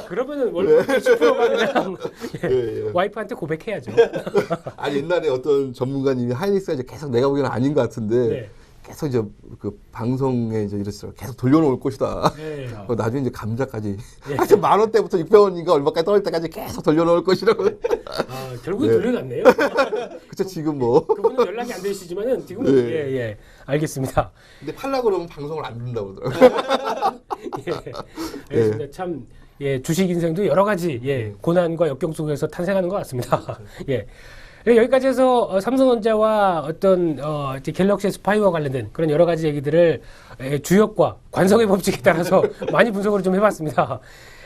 그러면은 월급 10%가 그냥 예. 와이프한테 고백해야죠. 아니 옛날에 어떤 전문가님이 하이닉스가 이제 계속 내가 보기에는 아닌 것 같은데 네. 계속 이제 그 방송에 이제 이랬어요. 계속 돌려놓을 것이다. 네. 나중에 이제 감자까지 하여튼 10,000원대부터 600원인가 얼마까지 떨어질 때까지 계속 돌려놓을 것이라고. 결국에 네. 돌려놨네요. 그쵸 지금 뭐. 그분은 연락이 안 되시지만은 지금 네. 예. 알겠습니다. 근데 팔라 그러면 방송을 안 듣는다고 그러더라고요. 알겠습니다. 참 주식 인생도 여러 가지 고난과 역경 속에서 탄생하는 것 같습니다. 예. 여기까지 해서 삼성전자와 어떤 이제 갤럭시 S5와 관련된 그런 여러 가지 얘기들을 주역과 관성의 법칙에 따라서 많이 분석을 좀 해봤습니다.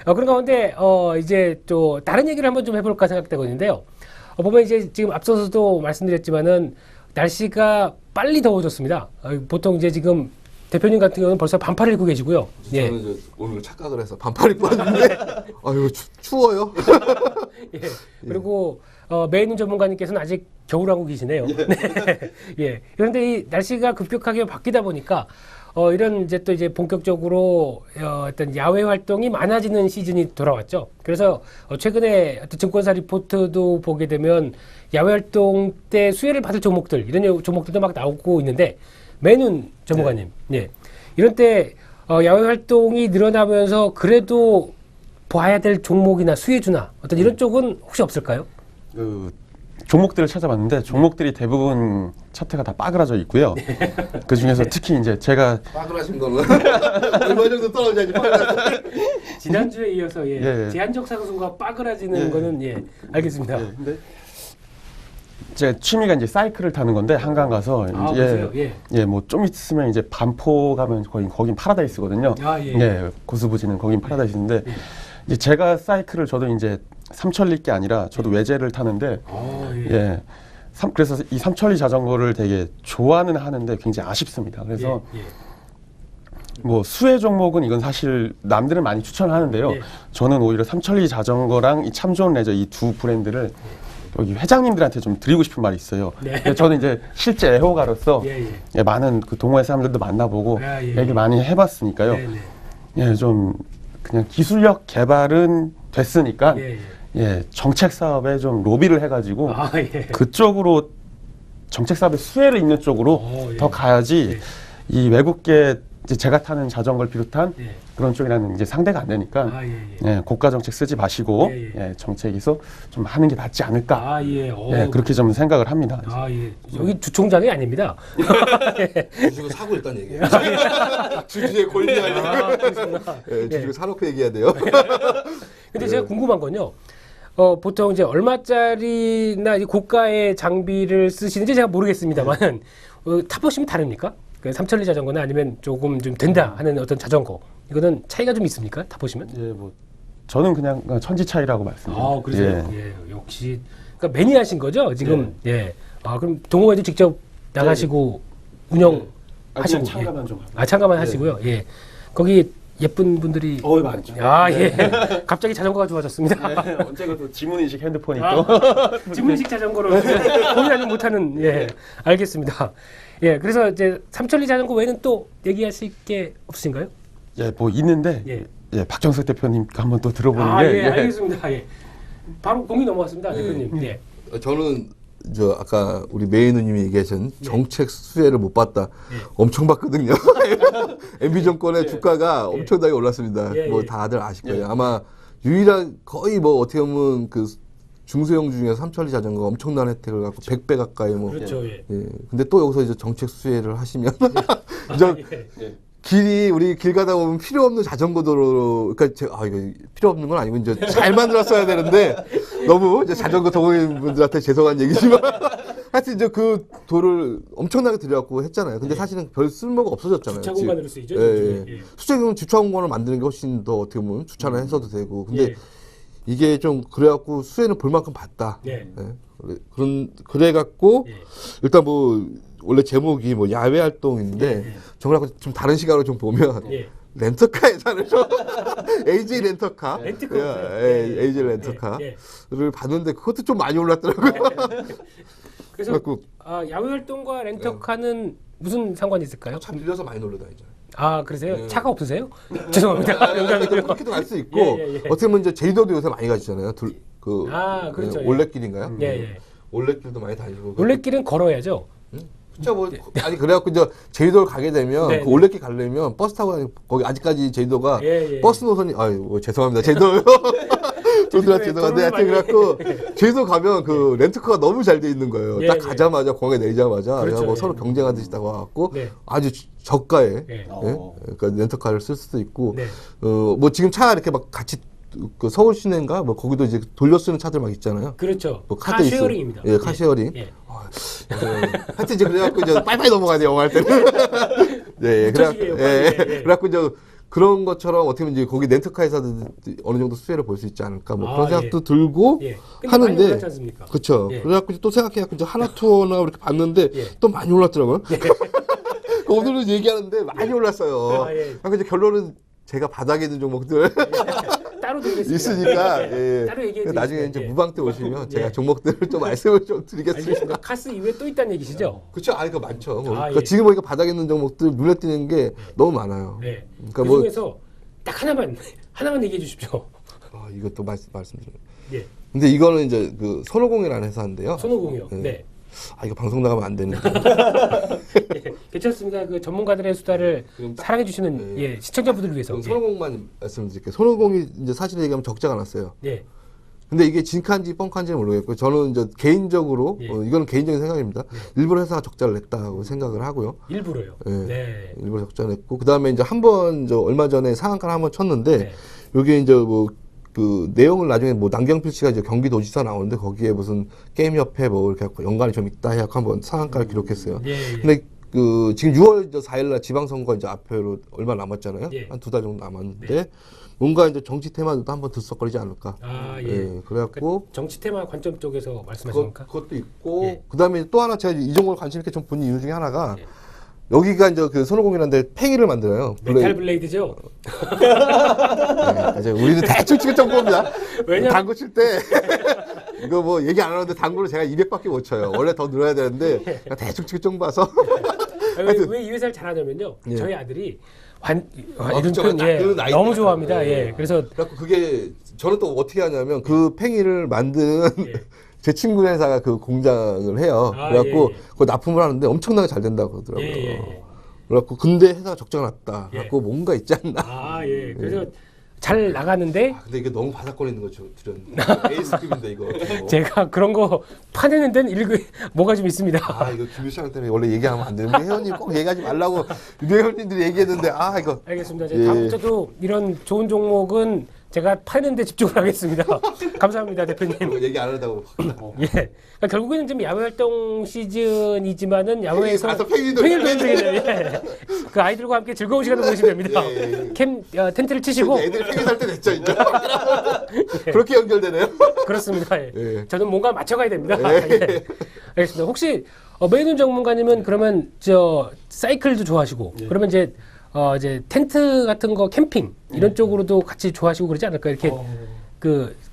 그런 가운데 이제 또 다른 얘기를 한번 좀 해볼까 생각되거든요. 보면 이제 지금 앞서서도 말씀드렸지만은 날씨가 빨리 더워졌습니다. 보통 이제 지금 대표님 같은 경우는 벌써 반팔을 입고 계시고요. 저는 이제 오늘 착각을 해서 반팔 입고 왔는데 아유 추워요. 예. 그리고 메인 전문가님께서는 아직 겨울하고 계시네요. 네. 예. 그런데 이 날씨가 급격하게 바뀌다 보니까 이런 이제 또 이제 본격적으로 어떤 야외 활동이 많아지는 시즌이 돌아왔죠. 그래서 최근에 어떤 증권사 리포트도 보게 되면 야외 활동 때 수혜를 받을 종목들 이런 종목들도 막 나오고 있는데 매눈 전문가님, 예. 이런 때 야외 활동이 늘어나면서 그래도 봐야 될 종목이나 수혜주나 어떤 이런 쪽은 혹시 없을까요? 그 종목들을 찾아봤는데 종목들이 대부분 차트가 다 빠그라져 있고요. 그 중에서 특히 이제 제가 빠그라진 거는 얼마 정도 떨어져야지 빠그라져. 지난주에 이어서 제한적 상승과 빠그라지는 거는 알겠습니다. 근데 제 취미가 이제 사이클을 타는 건데 한강 가서 뭐 좀 있으면 이제 반포 가면 거긴 파라다이스거든요. 고수부지는 거긴 파라다이스인데 이제 제가 사이클을 저도 이제 삼천리 게 아니라 저도 외제를 타는데 그래서 이 삼천리 자전거를 되게 좋아는 하는데 굉장히 아쉽습니다. 그래서 뭐 수혜 종목은 이건 사실 남들은 많이 추천하는데요. 저는 오히려 삼천리 자전거랑 이 참 좋은 레저 이 두 브랜드를 여기 회장님들한테 좀 드리고 싶은 말이 있어요. 저는 이제 실제 애호가로서 많은 그 동호회 사람들도 만나보고 얘기 많이 해봤으니까요. 좀 그냥 기술력 개발은 됐으니까 정책 사업에 좀 로비를 해가지고 그쪽으로 정책 사업의 수혜를 있는 쪽으로 더 가야지 이 외국계 이제 제가 타는 자전거를 비롯한 그런 쪽이라는 이제 상대가 안 되니까 고가 정책 쓰지 마시고 정책에서 좀 하는 게 낫지 않을까 그렇게 좀 생각을 합니다. 여기 주총장이 아닙니다. 주식을 사고 일단 얘기해요. 주주의 권리하려고. 주식을 사놓고 얘기해야 돼요. 근데 제가 궁금한 건요. 보통 이제 얼마짜리나 고가의 장비를 쓰시는지 제가 모르겠습니다만 타보시면 다릅니까? 그 삼천리 자전거나 아니면 조금 좀 된다 하는 어떤 자전거 이거는 차이가 좀 있습니까? 타보시면? 뭐 저는 그냥 천지 차이라고 말씀드립니다. 그러세요? 역시 그러니까 매니아신 거죠 지금? 그럼 동호회도 직접 나가시고 운영하시고 참가만 좀 참가만 하시고요. 거기 예쁜 분들이 많죠. 갑자기 자전거가 좋아졌습니다. 언제가 또 지문인식 핸드폰이 또 지문식 자전거로 고민하지 못하는 알겠습니다. 그래서 이제 삼천리 자전거 외에는 또 얘기하실 게 없으신가요? 뭐 있는데 박정석 대표님 한번 또 들어보는 게 알겠습니다. 바로 공이 넘어갔습니다, 대표님. 저는 아까 우리 메이누님이 얘기하신 정책 수혜를 못 받다 엄청 받거든요. MB 정권의 주가가 엄청나게 올랐습니다. 뭐 다들 아실 거예요. 아마 유일한 거의 뭐 어떻게 보면 그 중소형 중에서 삼천리 자전거 엄청난 혜택을 갖고 100배 가까이 뭐. 그렇죠. 근데 또 여기서 이제 정책 수혜를 하시면 우리 길 가다 보면 필요 없는 자전거 도로, 그러니까 이거 필요 없는 건 아니고 이제 잘 만들었어야 되는데 너무 이제 자전거 동호인분들한테 죄송한 얘기지만 하여튼 이제 그 도를 엄청나게 들여갖고 했잖아요. 근데 사실은 별 쓸모가 없어졌잖아요. 주차 공간으로 쓰이죠. 수직용 주차 공간을 만드는 게 훨씬 더 어떻게 보면 주차를 해서도 되고. 근데 이게 좀 그래갖고 수혜는 볼 만큼 봤다. 예. 그래갖고 예. 일단 뭐 원래 제목이 뭐 야외 활동인데 정말 좀 다른 시각으로 좀 보면 예. 렌터카 예산을 좀 AJ 렌터카, 렌트카. AJ 렌터카를 봤는데 그것도 좀 많이 올랐더라고요. 그래서 야외 활동과 렌터카는 무슨 상관이 있을까요? 참 빌려서 많이 놀러 다니죠. 아, 그러세요? 차가 없으세요? 죄송합니다. 농담이고요. 그렇게도 갈 수 있고 예. 어떻게 보면 이제 제주도도 요새 많이 가시잖아요. 그렇죠. 올레길인가요? 예. 올레길도 많이 다니고. 올레길은 걸어야죠. 그렇죠. 뭐 아니 그래갖고 이제 제주도를 가게 되면 네. 그 올레길 가려면 버스 타고 다니고 거기 아직까지 제주도가 버스 노선이 죄송합니다. 제주도 저들한테 죄송한데 하여튼 그래갖고 제주도 가면 그 렌트카가 너무 잘 돼 있는 거예요. 딱 가자마자 공항에 내리자마자 그렇죠. 뭐 서로 경쟁하듯이 딱 와갖고 네. 아주 저가에 네. 그러니까 렌트카를 쓸 수도 있고 네. 뭐 지금 차 이렇게 막 같이 그 서울 시내인가 뭐 거기도 이제 돌려 쓰는 차들 막 있잖아요. 그렇죠. 뭐 카드 카쉐어링입니다. 예, 카쉐어링. 예. 하여튼 이제 그래갖고 이제 빨리빨리 넘어가야 돼 영화 할 때는. 네, 그래갖고 이제 그런 것처럼 어떻게 보면 이제 거기 렌트카에서도 어느 정도 수혜를 볼 수 있지 않을까 뭐 그런 생각도 들고 하는데. 그렇죠. 그래갖고 또 생각해갖고 이제 하나투어나 이렇게 봤는데 또 많이 올랐더라고요. 오늘은 얘기하는데 많이 올랐어요. 그러니까 이제 결론은 제가 바닥에 있는 종목들 따로 드리겠습니다. 있으니까 따로 얘기해 나중에 이제 무방 때 오시면 제가 종목들을 좀 말씀을 좀 드리겠습니다. 알겠습니다. 카스 이외에 또 있다는 얘기시죠? 그렇죠. 아니 그 많죠. 그러니까 지금 보니까 바닥에 있는 종목들 눈에 띄는 게 너무 많아요. 네. 그러니까 그 중에서 딱 하나만 얘기해 주십시오. 이것도 말씀드려요. 예. 근데 이거는 이제 그 손오공이라는 회사인데요. 손오공이요. 네. 이거 방송 나가면 안 되는데. 괜찮습니다. 그 전문가들의 수다를 사랑해 주시는 시청자분들을 위해서. 손오공만 말씀드릴게요. 손오공이 이제 사실 얘기하면 적자가 났어요. 네. 근데 이게 진카인지 뻥카인지는 모르겠고 저는 이제 개인적으로 이거는 개인적인 생각입니다. 일부러 회사가 적자를 냈다고 생각을 하고요. 일부러요. 네. 일부러 적자를 냈고 그다음에 이제 한번 얼마 전에 상한가를 한번 쳤는데 여기 이제 뭐 그 내용을 나중에 뭐 남경필 씨가 이제 경기도지사 나오는데 거기에 무슨 게임협회 뭐 이렇게 연관이 좀 있다 해서 한번 상한가를 기록했어요. 근데 그 지금 6월 4일날 지방선거 이제 앞으로 얼마 남았잖아요. 한 2달 정도 남았는데 뭔가 이제 정치 테마도 한번 들썩거리지 않을까. 그래갖고 그러니까 정치 테마 관점 쪽에서 말씀하십니까? 그것도 있고 그다음에 또 하나 제가 이 종목을 관심 있게 좀 본 이유 중에 하나가. 여기가 이제 그 손오공이라는데 팽이를 만들어요. 메탈 블레이드죠. 네, 우리는 대충 치고 정보입니다. 왜냐? 당구 칠 때 이거 뭐 얘기 안 하는데 당구를 제가 200밖에 못 쳐요. 원래 더 늘어야 되는데 그냥 대충 치고 정 봐서. 왜 이 회사를 잘하냐면요. 저희 아들이 이런 그쵸, 편 너무 좋아합니다. 그래서 그게 저는 또 어떻게 하냐면 그 팽이를 만든 제 친구 회사가 그 공장을 해요. 그래갖고 그거 납품을 하는데 엄청나게 잘 된다고 그러더라고요. 그래갖고 근데 회사가 적자가 났다. 그래갖고 뭔가 있지 않나. 그래서 잘 나가는데. 근데 이게 너무 바삭거리는 거죠. 드렸는데. 에이스급인데 이거. 제가 그런 거 파내는 데는 뭐가 좀 있습니다. 이거 김유시장 때문에 원래 얘기하면 안 되는데 회원님 꼭 얘기하지 말라고 회원님들이 얘기했는데 이거. 알겠습니다. 다음부터도 이런 좋은 종목은 제가 파는데 집중을 하겠습니다. 감사합니다, 대표님. 얘기 안 한다고. 그러니까 결국에는 좀 야외 활동 시즌이지만은 야외에서 팽이도 그 아이들과 함께 즐거운 시간을 보내시면 됩니다. 텐트를 치시고. 애들이 팽이 살 때 됐죠, 이제. 그렇게 연결되네요. 그렇습니다. 저는 뭔가 맞춰가야 됩니다. 알겠습니다. 혹시 메이눈 전문가님은 그러면 사이클도 좋아하시고 그러면 이제 텐트 같은 거 캠핑 이런 쪽으로도 같이 좋아하시고 그러지 않을까 이렇게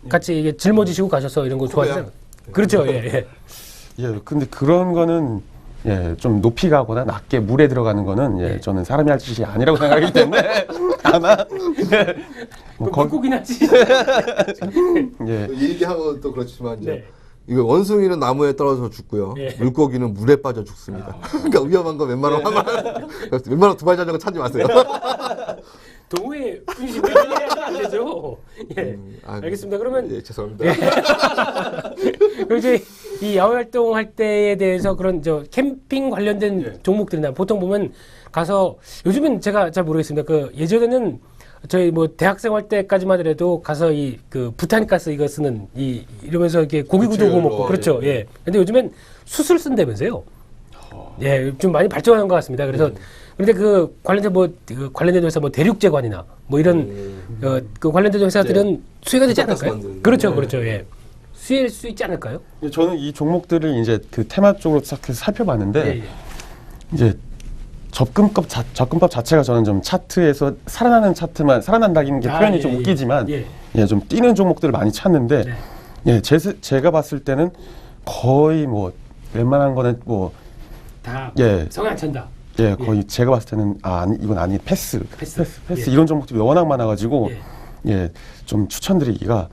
같이 이게 짊어지시고 가셔서 이런 거 좋아하시잖아요. 그렇죠. 근데 그런 거는 좀 높이 가거나 낮게 물에 들어가는 거는 저는 사람이 할 짓이 아니라고 생각하기 때문에 아마 물고기나 하지. 얘기하고 또 그렇지만 이제 이거 원숭이는 나무에 떨어져 죽고요. 물고기는 물에 빠져 죽습니다. 그러니까 위험한 거 웬만하면 웬만하면 두발 자전거 타지 마세요. 동호회 분이신데 안 되죠. 알겠습니다. 그러면 죄송합니다. 그럼 이제 이 야외 활동할 때에 대해서 그런 캠핑 관련된 종목들이나 보통 보면 가서 요즘은 제가 잘 모르겠습니다. 그 예전에는 저희 뭐 대학생 할 때까지만 하더라도 가서 그 부탄가스 이거 쓰는 이러면서 이렇게 고기 구워 먹고 그렇죠. 근데 요즘엔 숯을 쓴다면서요. 예, 좀 많이 발전한 것 같습니다. 그래서 그런데 그 관련된 관련된 회사 대륙제관이나 이런 그 관련된 회사들은 수혜가 되지 않을까요? 그렇죠, 그렇죠. 예. 수혜일 수 있지 않을까요? 저는 이 종목들을 이제 그 테마 쪽으로 싹 살펴봤는데 이제 접근법 자체가 저는 좀 차트에서 살아나는 차트만 살아난다는 게 표현이 좀 웃기지만 좀 뛰는 종목들을 많이 찾는데 제가 봤을 때는 거의 웬만한 거는 다 성에 안 찬다. 거의 제가 봤을 때는 이건 아니 패스 이런 종목들이 워낙 많아가지고 좀 추천드리기가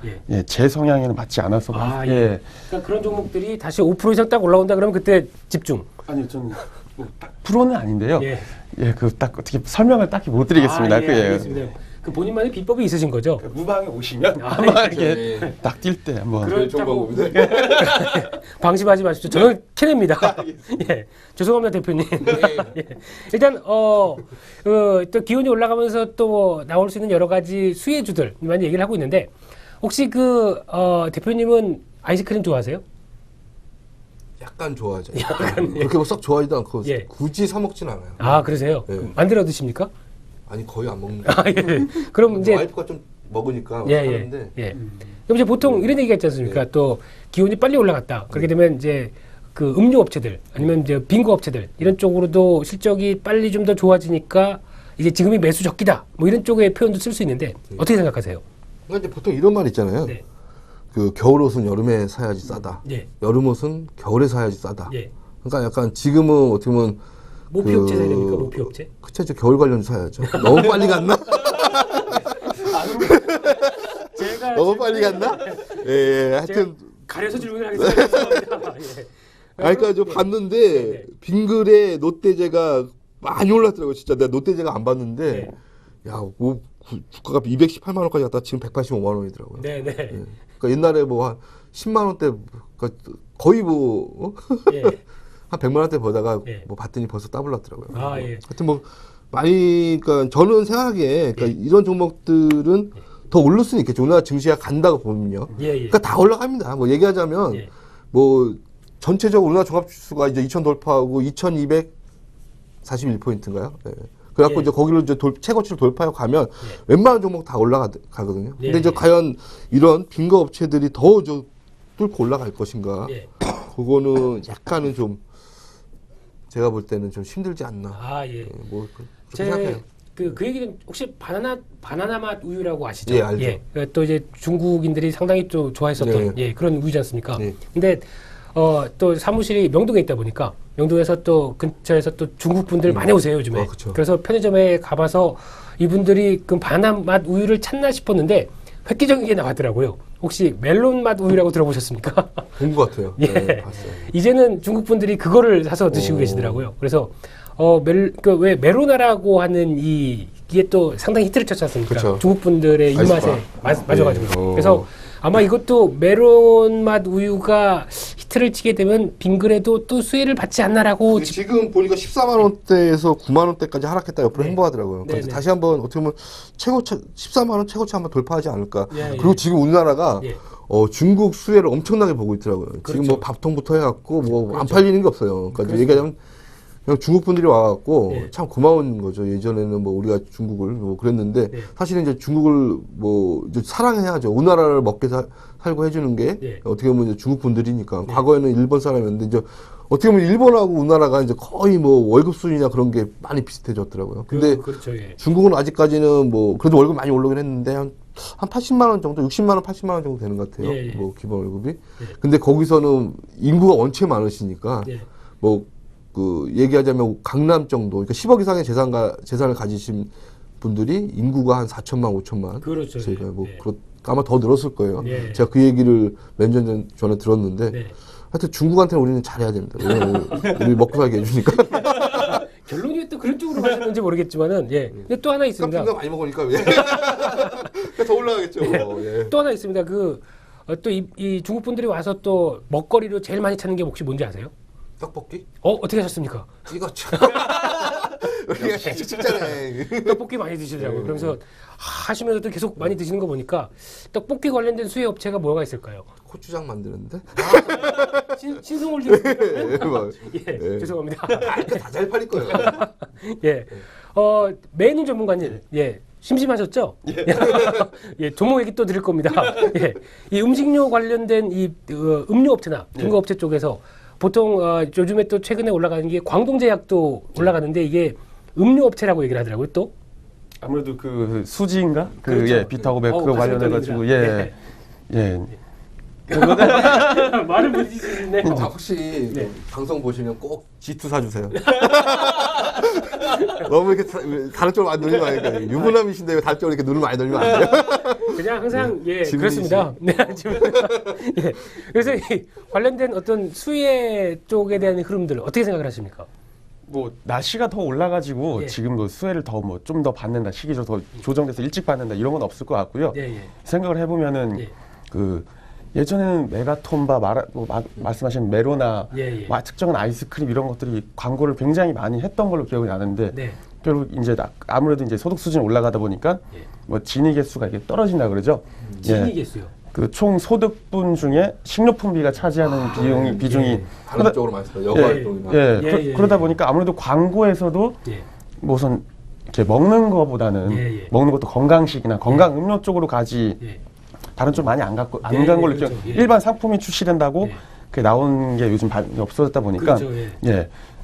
제 성향에는 맞지 않아서 그러니까 그런 종목들이 다시 5% 이상 딱 올라온다 그러면 그때 집중. 아니요, 저는 프로는 아닌데요. 그 딱 어떻게 설명을 딱히 못 드리겠습니다. 알겠습니다. 그 본인만의 비법이 있으신 거죠? 무방에 오시면 아마 이게 딱 뛸 때 한번 그렇다고 방심하지 마십시오. 저는 캐냅니다. 죄송합니다 대표님. 일단 또 기온이 올라가면서 또 나올 수 있는 여러 가지 수혜주들 많이 얘기를 하고 있는데 혹시 대표님은 아이스크림 좋아하세요? 약간 좋아하죠. 그렇게 썩 좋아하지도 않고 굳이 사 먹진 않아요. 그러세요? 만들어 드십니까? 아니 거의 안 먹는. 그럼 이제 와이프가 좀 먹으니까 하는데. 그럼 이제 보통 이런 얘기가 있지 않습니까? 또 기온이 빨리 올라갔다. 그렇게 되면 이제 그 음료 업체들 아니면 이제 빙고 업체들 이런 쪽으로도 실적이 빨리 좀 더 좋아지니까 이제 지금이 매수 적기다. 이런 쪽의 표현도 쓸 수 있는데 어떻게 생각하세요? 그러니까 이제 보통 이런 말 있잖아요. 그 겨울 옷은 여름에 사야지 싸다. 여름 옷은 겨울에 사야지 싸다. 그러니까 약간 지금은 어떻게 보면 모피업체 사입니까? 모피업체? 그쵸, 겨울 관련 사야죠. 너무 빨리 갔나? 너무 빨리 갔나? 하여튼 가려서 질문을 하겠습니다. 그러니까 좀 봤는데 빙글에 롯데제가 많이 올랐더라고요. 진짜 내가 롯데제가 안 봤는데 주가가 218만 원까지 갔다 지금 185만 원이더라고요. 그러니까 옛날에 한 10만 원대 거의 한 100만 원대 보다가 봤더니 벌써 따블랐더라고요. 하여튼 많이 그러니까 저는 생각하기에 이런 종목들은 더 오를 수는 있겠죠. 우리나라 증시가 간다고 보면요. 그러니까 다 올라갑니다. 얘기하자면 전체적으로 우리나라 종합지수가 이제 2000 돌파하고 2241포인트인가요? 그래갖고 이제 거기로 이제 최고치를 돌파하고 가면 웬만한 종목 다 올라가거든요. 근데 이제 과연 이런 빙거 업체들이 더 뚫고 올라갈 것인가? 그거는 약간은 좀 제가 볼 때는 좀 힘들지 않나. 그렇게 생각해요. 그 얘기는 혹시 바나나 맛 우유라고 아시죠? 알죠. 또 이제 중국인들이 상당히 또 좋아했었던 그런 우유지 않습니까? 근데 또 사무실이 명동에 있다 보니까 명동에서 또 근처에서 또 중국 분들 많이 오세요 요즘에. 그래서 편의점에 가봐서 이분들이 그 바나나 맛 우유를 찾나 싶었는데 획기적인 게 나왔더라고요. 혹시 멜론 맛 우유라고 들어보셨습니까? 본 것 같아요. 봤어요. 이제는 중국 분들이 그거를 사서 드시고 계시더라고요. 그래서 왜 메로나라고 하는 이게 또 상당히 히트를 쳤지 않습니까? 중국 분들의 입맛에 맞아가지고. 그래서 아마 이것도 메론 맛 우유가 히트를 치게 되면 빙글에도 또 수혜를 받지 않나라고. 지금 보니까 14만 원대에서 9만 원대까지 하락했다 옆으로 행보하더라고요. 그래서 다시 한번 어떻게 보면 14만 원 최고치 한번 돌파하지 않을까. 그리고 지금 우리나라가 중국 수혜를 엄청나게 보고 있더라고요. 지금 밥통부터 해갖고 안 팔리는 게 없어요. 그러니까 얘기하자면 그냥 중국 분들이 와갖고 참 고마운 거죠. 예전에는 우리가 중국을 그랬는데 사실은 이제 중국을 이제 사랑해야죠. 우리나라를 먹게 살고 해주는 게 어떻게 보면 이제 중국 분들이니까 과거에는 일본 사람이었는데 이제 어떻게 보면 일본하고 우리나라가 이제 거의 월급 수준이나 그런 게 많이 비슷해졌더라고요. 근데 중국은 아직까지는 그래도 월급 많이 올라오긴 했는데 한 80만 원 정도, 60만 원, 80만 원 정도 되는 것 같아요. 기본 월급이. 근데 거기서는 인구가 원체 많으시니까 얘기하자면 강남 정도, 그러니까 10억 이상의 재산을 가지신 분들이 인구가 한 4천만, 5천만. 그렇죠. 제가 아마 더 늘었을 거예요. 제가 그 얘기를 몇 년 전에 들었는데, 하여튼 중국한테는 우리는 잘해야 됩니다. 우리 먹고 살게 해주니까. 결론이 또 그런 쪽으로 가셨는지 모르겠지만은, 근데 또 하나 있습니다. 값 많이 먹으니까 더 올라가겠죠. 또 하나 있습니다. 또 이 중국 분들이 와서 또 먹거리로 제일 많이 찾는 게 혹시 뭔지 아세요? 떡볶이? 어떻게 하셨습니까? 이거 우리가 진짜네. 떡볶이 많이 드시더라고요. 그러면서 하시면서도 계속 많이 드시는 거 보니까 떡볶이 관련된 수혜 업체가 뭐가 있을까요? 고추장 만드는데? 신성홀딩스입니까? 뭐, 예, 죄송합니다. 다 잘 팔릴 거예요. 예, 메뉴 전문가님, 예, 심심하셨죠? 예, 종목 얘기 또 드릴 겁니다. 예, 이 음식료 관련된 이 음료업체나 중고업체 쪽에서 보통 요즘에 또 최근에 올라가는 게 광동제약도 올라가는데 이게 음료업체라고 얘기를 하더라고요. 또 아무래도 그 수지인가? 그 그렇죠. 예, 비타고백 그거 관련해가지고 예. 말을 못 잊으시네. 혹시 방송 보시면 꼭 G2 사주세요. 너무 이렇게 다른 쪽으로 많이 누르면 안 돼요. 유부남이신데 다른 쪽으로 이렇게 눈을 많이 돌리면 안 돼요. 그냥 항상 그렇습니다. 네, 예. 그래서 이 관련된 어떤 수혜 쪽에 대한 흐름들 어떻게 생각을 하십니까? 뭐 날씨가 더 올라가지고 예. 지금 뭐 수혜를 더 뭐 좀 더 받는다 시기적으로 더 조정돼서 일찍 받는다 이런 건 없을 것 같고요. 생각을 해보면은 그 예전에는 메가톤바 말씀하신 메로나 특정한 아이스크림 이런 것들이 광고를 굉장히 많이 했던 걸로 기억이 나는데 결국 이제 아무래도 이제 소득 수준이 올라가다 보니까 뭐 진위 개수가 이게 떨어진다 그러죠. 진위 개수요. 그 총 소득분 중에 식료품비가 차지하는 비중이 다른 쪽으로 많이 써요. 여가 활동이나. 그러다 보니까 아무래도 광고에서도 뭐 우선 이렇게 먹는 거보다는 먹는 것도 건강식이나 건강 음료 쪽으로 가지 다른 쪽 많이 안 간 걸로 그렇죠. 일반 상품이 출시된다고 그게 나온 게 요즘 없어졌다 보니까 그렇죠.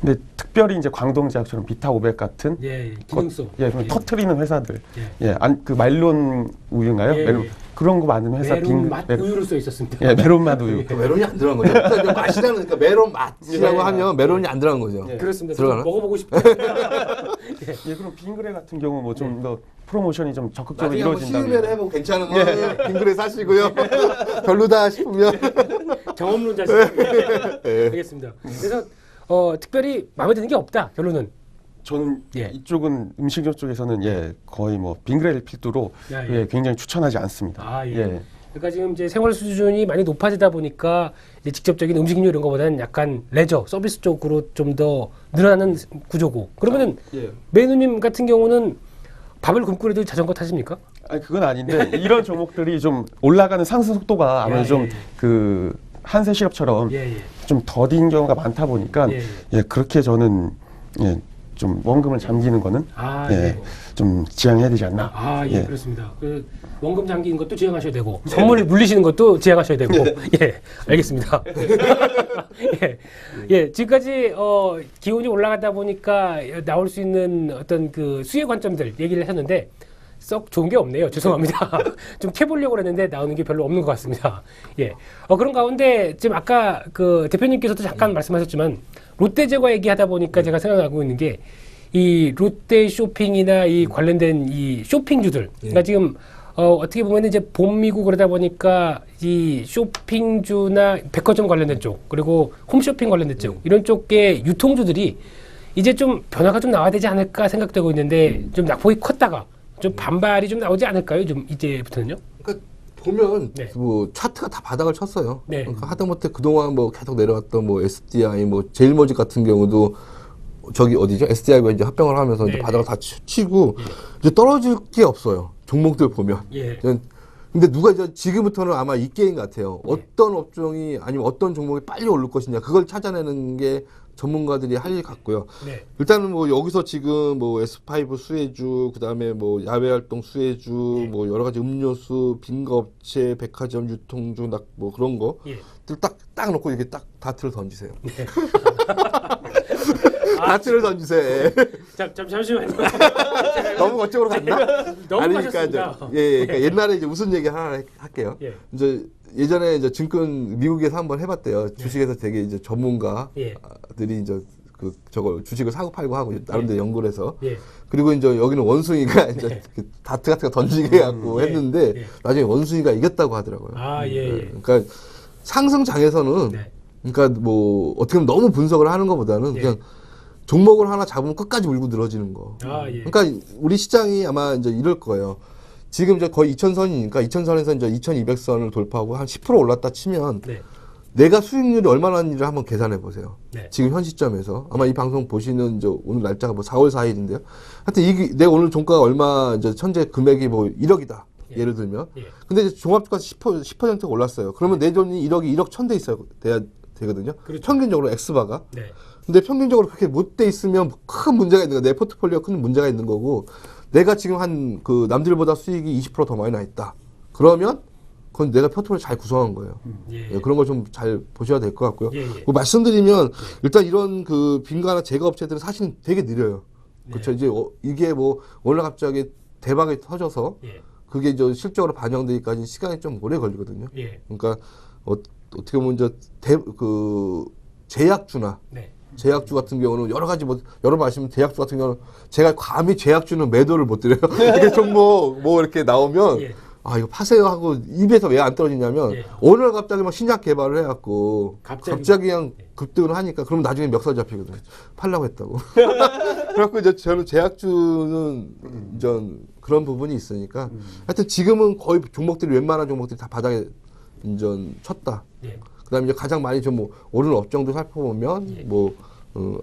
근데 특별히 이제 광동제약처럼 비타500 같은 기능성 터트리는 회사들 그 말론 우유인가요? 멜론 그런 거 많은 회사 메론 맛 우유로 써 있었습니다. 메론 맛 우유. 메론이 안 들어간 거죠. 그러니까 맛이라는 그러니까 메론 맛이라고 하면 메론이 안 들어간 거죠. 그렇습니다. 들어가나? 먹어보고 싶어요. 그럼 빙그레 같은 경우 뭐 좀 더 프로모션이 좀 적극적으로 나중에 한번 이루어진다면 시음회를 해보면 괜찮은 거예요. 빙그레 사시고요. 별로다 싶으면 경험론자시죠. 알겠습니다. 그래서 특별히 마음에 드는 게 없다. 결론은. 저는 이쪽은 음식료 쪽에서는 거의 뭐 빙그레를 필두로 굉장히 추천하지 않습니다. 그러니까 지금 이제 생활 수준이 많이 높아지다 보니까 이제 직접적인 음식료 이런 거보다는 약간 레저 서비스 쪽으로 좀 더 늘어나는 구조고. 그러면은 메뉴님 같은 경우는 밥을 굶고 그래도 자전거 타십니까? 아니 그건 아닌데 이런 종목들이 좀 올라가는 상승 속도가 아무래도 좀 그 한세 시럽처럼 좀 더딘 경우가 많다 보니까 그렇게 저는 좀 원금을 잠기는 거는 좀 지양해야 되지 않나. 그렇습니다. 그 원금 잠기는 것도 지양하셔야 되고 선물 물리시는 것도 지양하셔야 되고 알겠습니다. 지금까지 기온이 올라가다 보니까 나올 수 있는 어떤 그 수혜 관점들 얘기를 했는데 썩 좋은 게 없네요. 죄송합니다. 좀 캐보려고 했는데 나오는 게 별로 없는 것 같습니다. 그런 가운데 지금 아까 그 대표님께서도 잠깐 말씀하셨지만 롯데제과 얘기하다 보니까 제가 생각하고 있는 게 이 롯데 쇼핑이나 이 관련된 이 쇼핑주들. 그러니까 지금 어떻게 보면 이제 봄이고 그러다 보니까 이 쇼핑주나 백화점 관련된 쪽 그리고 홈쇼핑 관련된 쪽 이런 쪽의 유통주들이 이제 좀 변화가 좀 나와야 되지 않을까 생각되고 있는데 좀 낙폭이 컸다가 좀 반발이 좀 나오지 않을까요? 좀 이제부터는요? 그러니까 보면 뭐 차트가 다 바닥을 쳤어요. 그러니까 하다못해 그동안 뭐 계속 내려왔던 뭐 SDI 뭐 제일모직 같은 경우도 저기 어디죠? SDI가 이제 합병을 하면서 이제 바닥을 다 치고 이제 떨어질 게 없어요. 종목들 보면. 근데 누가 이제 지금부터는 아마 이 게임 같아요. 어떤 업종이 아니면 어떤 종목이 빨리 오를 것이냐 그걸 찾아내는 게 전문가들이 할 일 같고요. 일단은 뭐 여기서 지금 뭐 S5 수혜주, 그다음에 뭐 야외 활동 수혜주, 뭐 여러 가지 음료수, 빙거업체, 백화점 유통주, 뭐 그런 거들 딱 놓고 이렇게 딱 다트를 던지세요. 다트를 던지세요. 잠시만요. 너무 거쪽으로 갔나? 너무 아니, 가셨습니다. 그러니까 옛날에 이제 무슨 얘기 하나 할게요. 이제 예전에 이제 증권 미국에서 한번 해봤대요. 주식에서 되게 이제 전문가들이 이제 그 저거 주식을 사고 팔고 하고 나름대로 연구를 해서 그리고 이제 여기는 원숭이가 이제 그 다트 같은 거 던지게 해갖고 했는데 나중에 원숭이가 이겼다고 하더라고요. 그러니까 상승장에서는 그러니까 뭐 어떻게 보면 너무 분석을 하는 것보다는 그냥 종목을 하나 잡으면 끝까지 물고 늘어지는 거. 그러니까 우리 시장이 아마 이제 이럴 거예요. 지금 이제 거의 2000선이니까 2000선에서 이제 2200선을 돌파하고 한 10% 올랐다 치면 내가 수익률이 얼마나인지를 한번 계산해 보세요. 지금 현 시점에서 아마 이 방송 보시는 이제 오늘 날짜가 뭐 4월 4일인데요. 하여튼 이게 내 오늘 종가가 얼마 이제 현재 금액이 뭐 1억이다. 예를 들면. 근데 이제 종합주가 10%가 올랐어요. 그러면 내 돈이 1억이 1억 1000대 있어야 되거든요. 그렇죠. 평균적으로 X바가. 네. 근데 평균적으로 그렇게 못 돼 있으면 큰 문제가 있는 거야. 내 포트폴리오 큰 문제가 있는 거고, 내가 지금 한 그 남들보다 수익이 20% 더 많이 나 있다. 그러면 그건 내가 포트폴리오 잘 구성한 거예요. 예. 예, 그런 걸 좀 잘 보셔야 될 것 같고요. 예, 예. 그 말씀드리면 일단 이런 그 빈가나 제거 업체들은 사실 되게 느려요. 네. 그렇죠. 이제 이게 뭐 원래 갑자기 대박이 터져서 예. 그게 이제 실적으로 반영되기까지 시간이 좀 오래 걸리거든요. 예. 그러니까 어떻게 보면 이제 그 제약주나 네. 제약주 같은 경우는 여러 가지 뭐 여러분 아시면 제약주 같은 경우는 제가 감히 제약주는 매도를 못 드려요. 이게 종목 뭐 이렇게 나오면 예. 아 이거 파세요 하고 입에서 왜 안 떨어지냐면 예. 어느 날 갑자기 막 신약 개발을 해갖고 갑자기 그냥 예. 급등을 하니까 그럼 나중에 멱살 잡히거든요. 팔라고 했다고. 그래갖고 이제 저는 제약주는 이전 그런 부분이 있으니까 하여튼 지금은 거의 종목들이 웬만한 종목들이 다 바닥에 인전 쳤다. 예. 그다음에 이제 가장 많이 좀 뭐 오르는 업종도 살펴보면 예. 뭐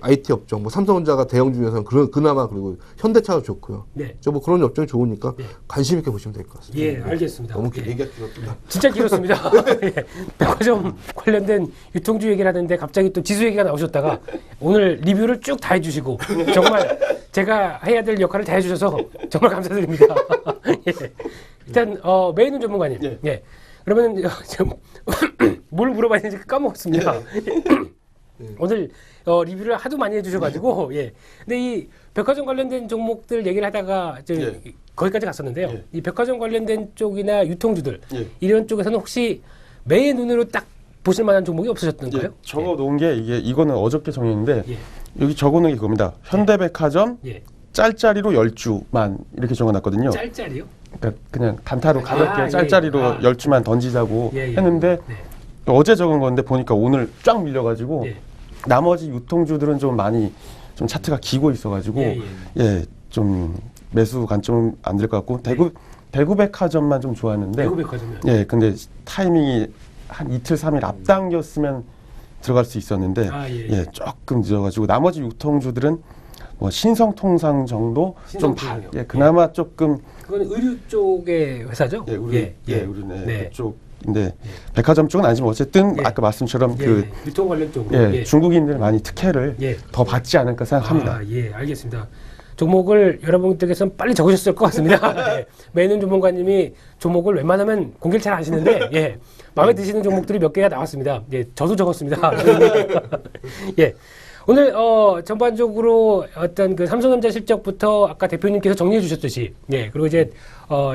IT 업종, 뭐 삼성전자가 대형 중에서는 그나마 그리고 현대차도 좋고요. 네. 저 뭐 그런 업종이 좋으니까 네. 관심 있게 보시면 될 것 같습니다. 예, 알겠습니다. 너무 예. 얘기가 길었구나. 진짜 길었습니다. 예. 백화점 관련된 유통주 얘기를 하는데 갑자기 또 지수 얘기가 나오셨다가 오늘 리뷰를 쭉 다 해주시고 정말 제가 해야 될 역할을 다 해주셔서 정말 감사드립니다. 예. 일단 메인은 전문가님. 예. 예. 그러면 지금 뭘 물어봐야 되는지 까먹었습니다. 오늘 리뷰를 하도 많이 해주셔가지고 예. 근데 이 백화점 관련된 종목들 얘기를 하다가 예. 거기까지 갔었는데요. 예. 이 백화점 관련된 쪽이나 유통주들 예. 이런 쪽에서는 혹시 매의 눈으로 딱 보실 만한 종목이 없으셨던가요? 예, 적어 놓은 게 이거는 어저께 정했는데 예. 여기 적어 놓은 게 그겁니다. 현대백화점 예. 짤짜리로 10주만 이렇게 적어 놨거든요. 짤짤이요? 그러니까 그냥 단타로 가볍게 예, 짤짜리로 아. 10주만 던지자고 예, 예. 했는데 네. 어제 적은 건데 보니까 오늘 쫙 밀려가지고 예. 나머지 유통주들은 좀 많이 좀 차트가 기고 있어가지고 예, 좀 매수 관점은 안 될 것 같고 대구백화점만 좀 좋았는데 대구백화점이요. 예 근데 타이밍이 한 이틀 3일 앞당겼으면 들어갈 수 있었는데 아, 예. 예 조금 늦어가지고 나머지 유통주들은 뭐 신성통상 정도 신성통상이요. 좀 그나마 조금 그건 의류 쪽의 회사죠? 우리네 네. 그쪽인데 백화점 쪽은 아니지만 어쨌든 예. 아까 말씀처럼 예, 유통 관련 쪽으로. 예. 중국인들 많이 특혜를 예. 더 받지 않을까 생각합니다. 아, 예, 알겠습니다. 종목을 여러분들께서는 빨리 적으셨을 것 같습니다. 예. 매는 전문가님이 종목을 웬만하면 공개를 잘 안 하시는데, 예. 마음에 드시는 종목들이 몇 개가 나왔습니다. 예, 저도 적었습니다. 예. 오늘, 전반적으로 어떤 그 삼성전자 실적부터 아까 대표님께서 정리해 주셨듯이, 예. 그리고 이제,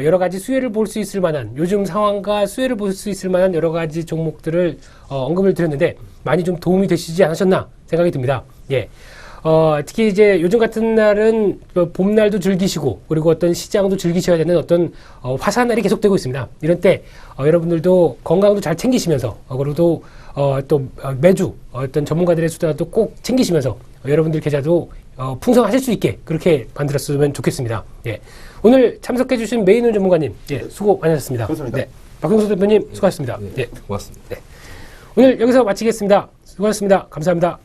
여러 가지 수혜를 볼 수 있을 만한, 요즘 상황과 수혜를 볼 수 있을 만한 여러 가지 종목들을, 언급을 드렸는데, 많이 좀 도움이 되시지 않으셨나 생각이 듭니다. 예. 특히 이제 요즘 같은 날은 봄날도 즐기시고 그리고 어떤 시장도 즐기셔야 되는 어떤 화사한 날이 계속되고 있습니다. 이런 때 여러분들도 건강도 잘 챙기시면서 그리고 또 매주 어떤 전문가들의 수다도 꼭 챙기시면서 여러분들 계좌도 풍성하실 수 있게 그렇게 만들었으면 좋겠습니다. 예. 오늘 참석해주신 메인은 전문가님 수고 많으셨습니다. 감사합니다. 네. 박용수 대표님 수고하셨습니다. 네, 고맙습니다. 네. 오늘 여기서 마치겠습니다. 수고하셨습니다. 감사합니다.